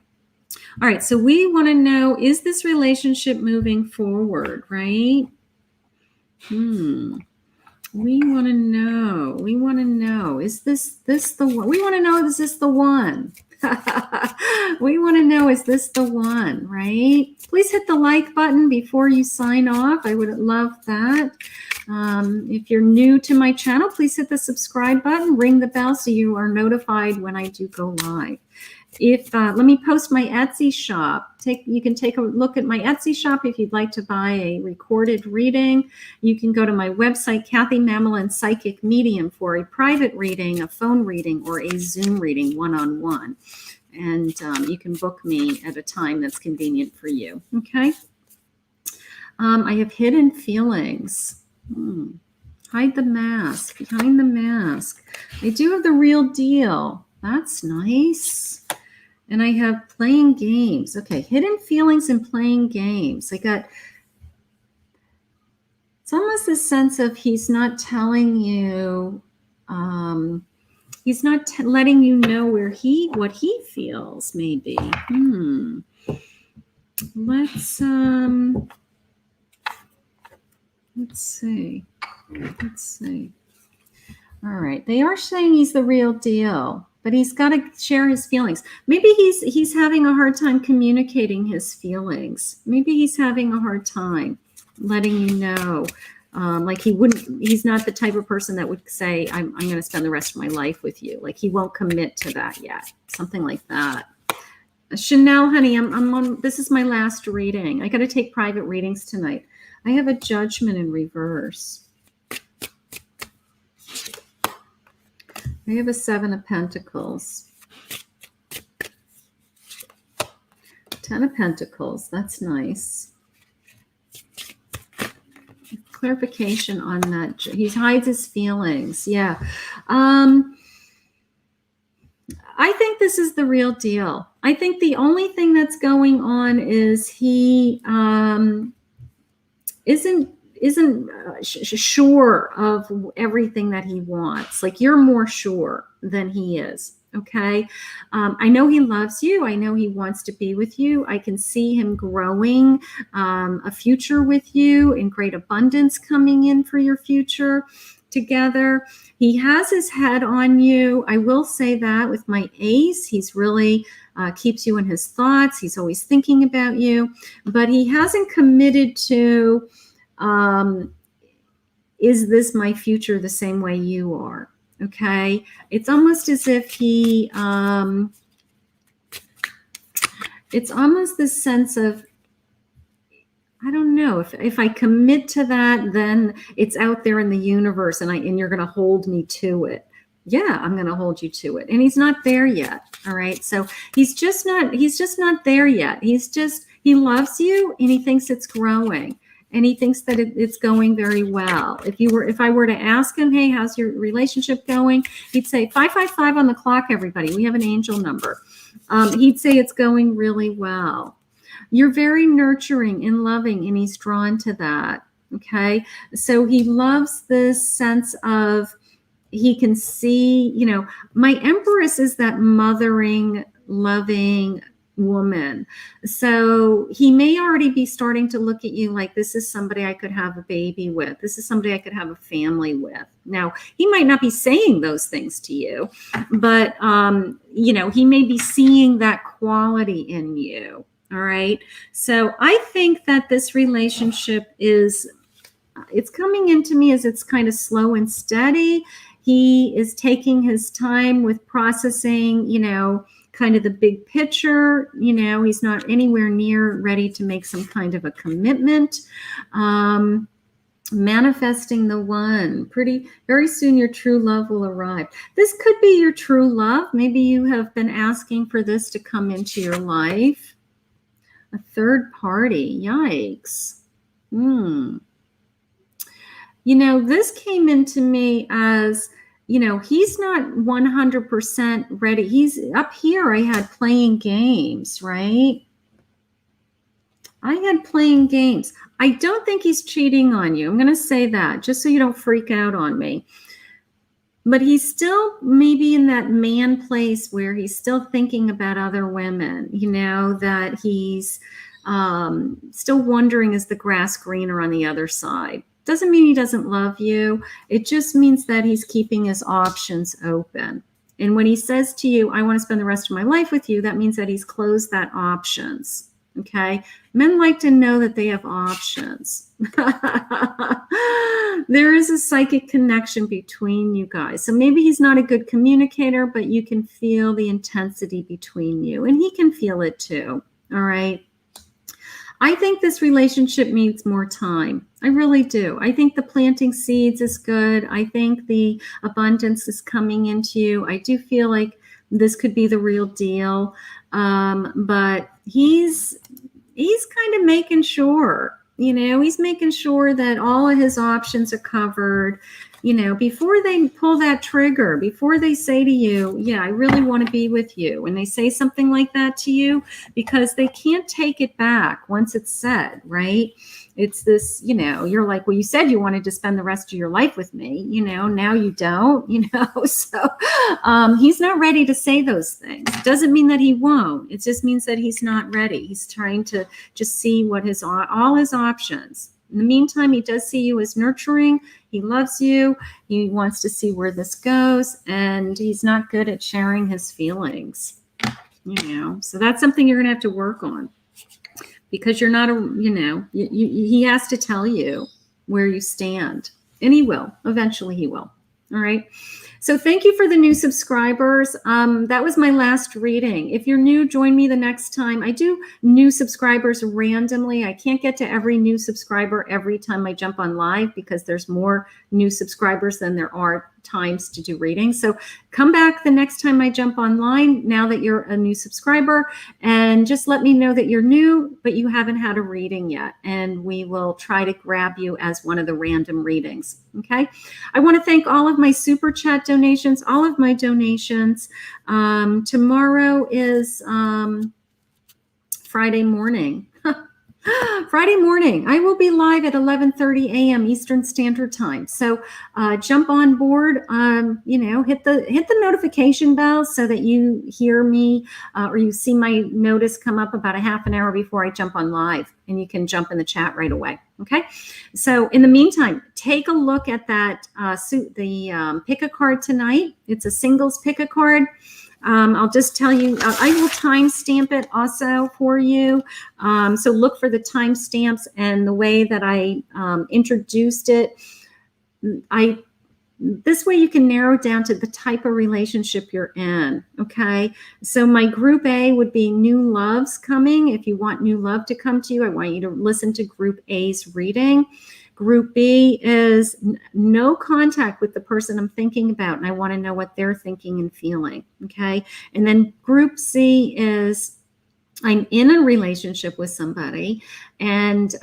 All right, so we want to know, is this relationship moving forward, right? We want to know, is this the one? We want to know, is this the one? We want to know, is this the one, right? Please hit the like button before you sign off. I would love that. If you're new to my channel, please hit the subscribe button, ring the bell so you are notified when I do go live. Let me post my Etsy shop. You can take a look at my Etsy shop if you'd like to buy a recorded reading. You can go to my website, Kathy Mamolen Psychic Medium, for a private reading, a phone reading, or a Zoom reading one-on-one. And you can book me at a time that's convenient for you. Okay. I have hidden feelings. Hide the mask. Behind the mask. I do have the real deal. That's nice. And I have playing games. Okay, hidden feelings and playing games. It's almost a sense of he's not telling you, he's not letting you know what he feels, maybe. Let's see. All right, they are saying he's the real deal, but he's got to share his feelings. Maybe he's having a hard time communicating his feelings. Maybe he's having a hard time letting you know. Like he's not the type of person that would say, I'm going to spend the rest of my life with you. Like he won't commit to that yet. Something like that. Chanel, honey, I'm on, this is my last reading. I got to take private readings tonight. I have a Judgment in reverse. I have a 7 of Pentacles. 10 of Pentacles. That's nice. Clarification on that. He hides his feelings. Yeah. I think this is the real deal. I think the only thing that's going on is he isn't sure of everything that he wants. Like, you're more sure than he is. Okay. I know he loves you. I know he wants to be with you. I can see him growing a future with you, and great abundance coming in for your future together. He has his head on you. I will say that with my ace, he's really keeps you in his thoughts. He's always thinking about you, but he hasn't committed to, is this my future the same way you are? Okay. It's almost as if he, it's almost this sense of, I don't know, if I commit to that, then it's out there in the universe, and you're going to hold me to it. Yeah, I'm going to hold you to it. And he's not there yet. All right. So he's just not there yet. He loves you, and he thinks it's growing, and he thinks that it's going very well. If I were to ask him, hey, how's your relationship going? He'd say 555 on the clock, everybody. We have an angel number. He'd say it's going really well. You're very nurturing and loving, and he's drawn to that. Okay. So he loves this sense of, he can see, my Empress is that mothering, loving woman. So he may already be starting to look at you like, this is somebody I could have a baby with. This is somebody I could have a family with. Now, he might not be saying those things to you, but, he may be seeing that quality in you. All right. So I think that this relationship it's coming into me as it's kind of slow and steady. He is taking his time with processing, kind of the big picture. He's not anywhere near ready to make some kind of a commitment. Manifesting the one. Very soon your true love will arrive. This could be your true love. Maybe you have been asking for this to come into your life. A third party. Yikes. This came into me as, he's not 100% ready. He's up here. I had playing games, right? I had playing games. I don't think he's cheating on you. I'm going to say that just so you don't freak out on me. But he's still maybe in that man place where he's still thinking about other women, that he's still wondering, is the grass greener on the other side? Doesn't mean he doesn't love you. It just means that he's keeping his options open. And when he says to you, I want to spend the rest of my life with you, that means that he's closed that options. Okay. Men like to know that they have options. There is a psychic connection between you guys. So maybe he's not a good communicator, but you can feel the intensity between you, and he can feel it too. All right. I think this relationship needs more time. I really do. I think the planting seeds is good. I think the abundance is coming into you. I do feel like this could be the real deal. But he's kind of making sure, he's making sure that all of his options are covered, before they pull that trigger, before they say to you, yeah, I really want to be with you. When they say something like that to you, because they can't take it back once it's said, right? It's this, you're like, well, you said you wanted to spend the rest of your life with me, now you don't, so he's not ready to say those things. Doesn't mean that he won't. It just means that he's not ready. He's trying to just see what all his options. In the meantime, he does see you as nurturing. He loves you. He wants to see where this goes, and he's not good at sharing his feelings, so that's something you're going to have to work on. Because you're not he has to tell you where you stand, and he will. Eventually he will. All right. So thank you for the new subscribers. That was my last reading. If you're new, join me the next time. I do new subscribers randomly. I can't get to every new subscriber every time I jump on live, because there's more new subscribers than there are times to do readings. So come back the next time I jump online, now that you're a new subscriber, and just let me know that you're new, but you haven't had a reading yet. And we will try to grab you as one of the random readings. Okay. I want to thank all of my super chat donations, all of my donations. Tomorrow is Friday morning. Friday morning, I will be live at 11:30 a.m. Eastern Standard Time. So jump on board, hit the notification bell so that you hear me or you see my notice come up about a half an hour before I jump on live, and you can jump in the chat right away. Okay. So in the meantime, take a look at that pick a card tonight. It's a singles pick a card. I'll just tell you, I will timestamp it also for you. So look for the timestamps and the way that I introduced it. This way you can narrow down to the type of relationship you're in. Okay. So my group A would be new loves coming. If you want new love to come to you, I want you to listen to group A's reading. Group B is no contact with the person I'm thinking about, and I want to know what they're thinking and feeling, okay? And then group C is I'm in a relationship with somebody, and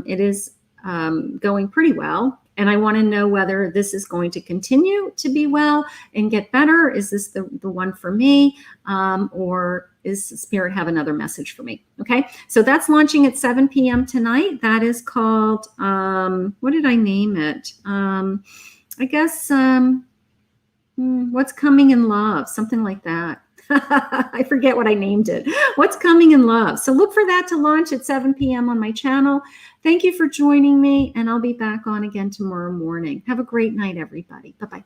it is going pretty well, and I want to know whether this is going to continue to be well and get better. Is this the one for me, or is Spirit have another message for me? Okay, so that's launching at 7 p.m. tonight. That is called, what did I name it? I guess, What's Coming in Love, something like that. I forget what I named it. What's Coming in Love. So look for that to launch at 7 p.m. on my channel. Thank you for joining me, and I'll be back on again tomorrow morning. Have a great night, everybody. Bye-bye.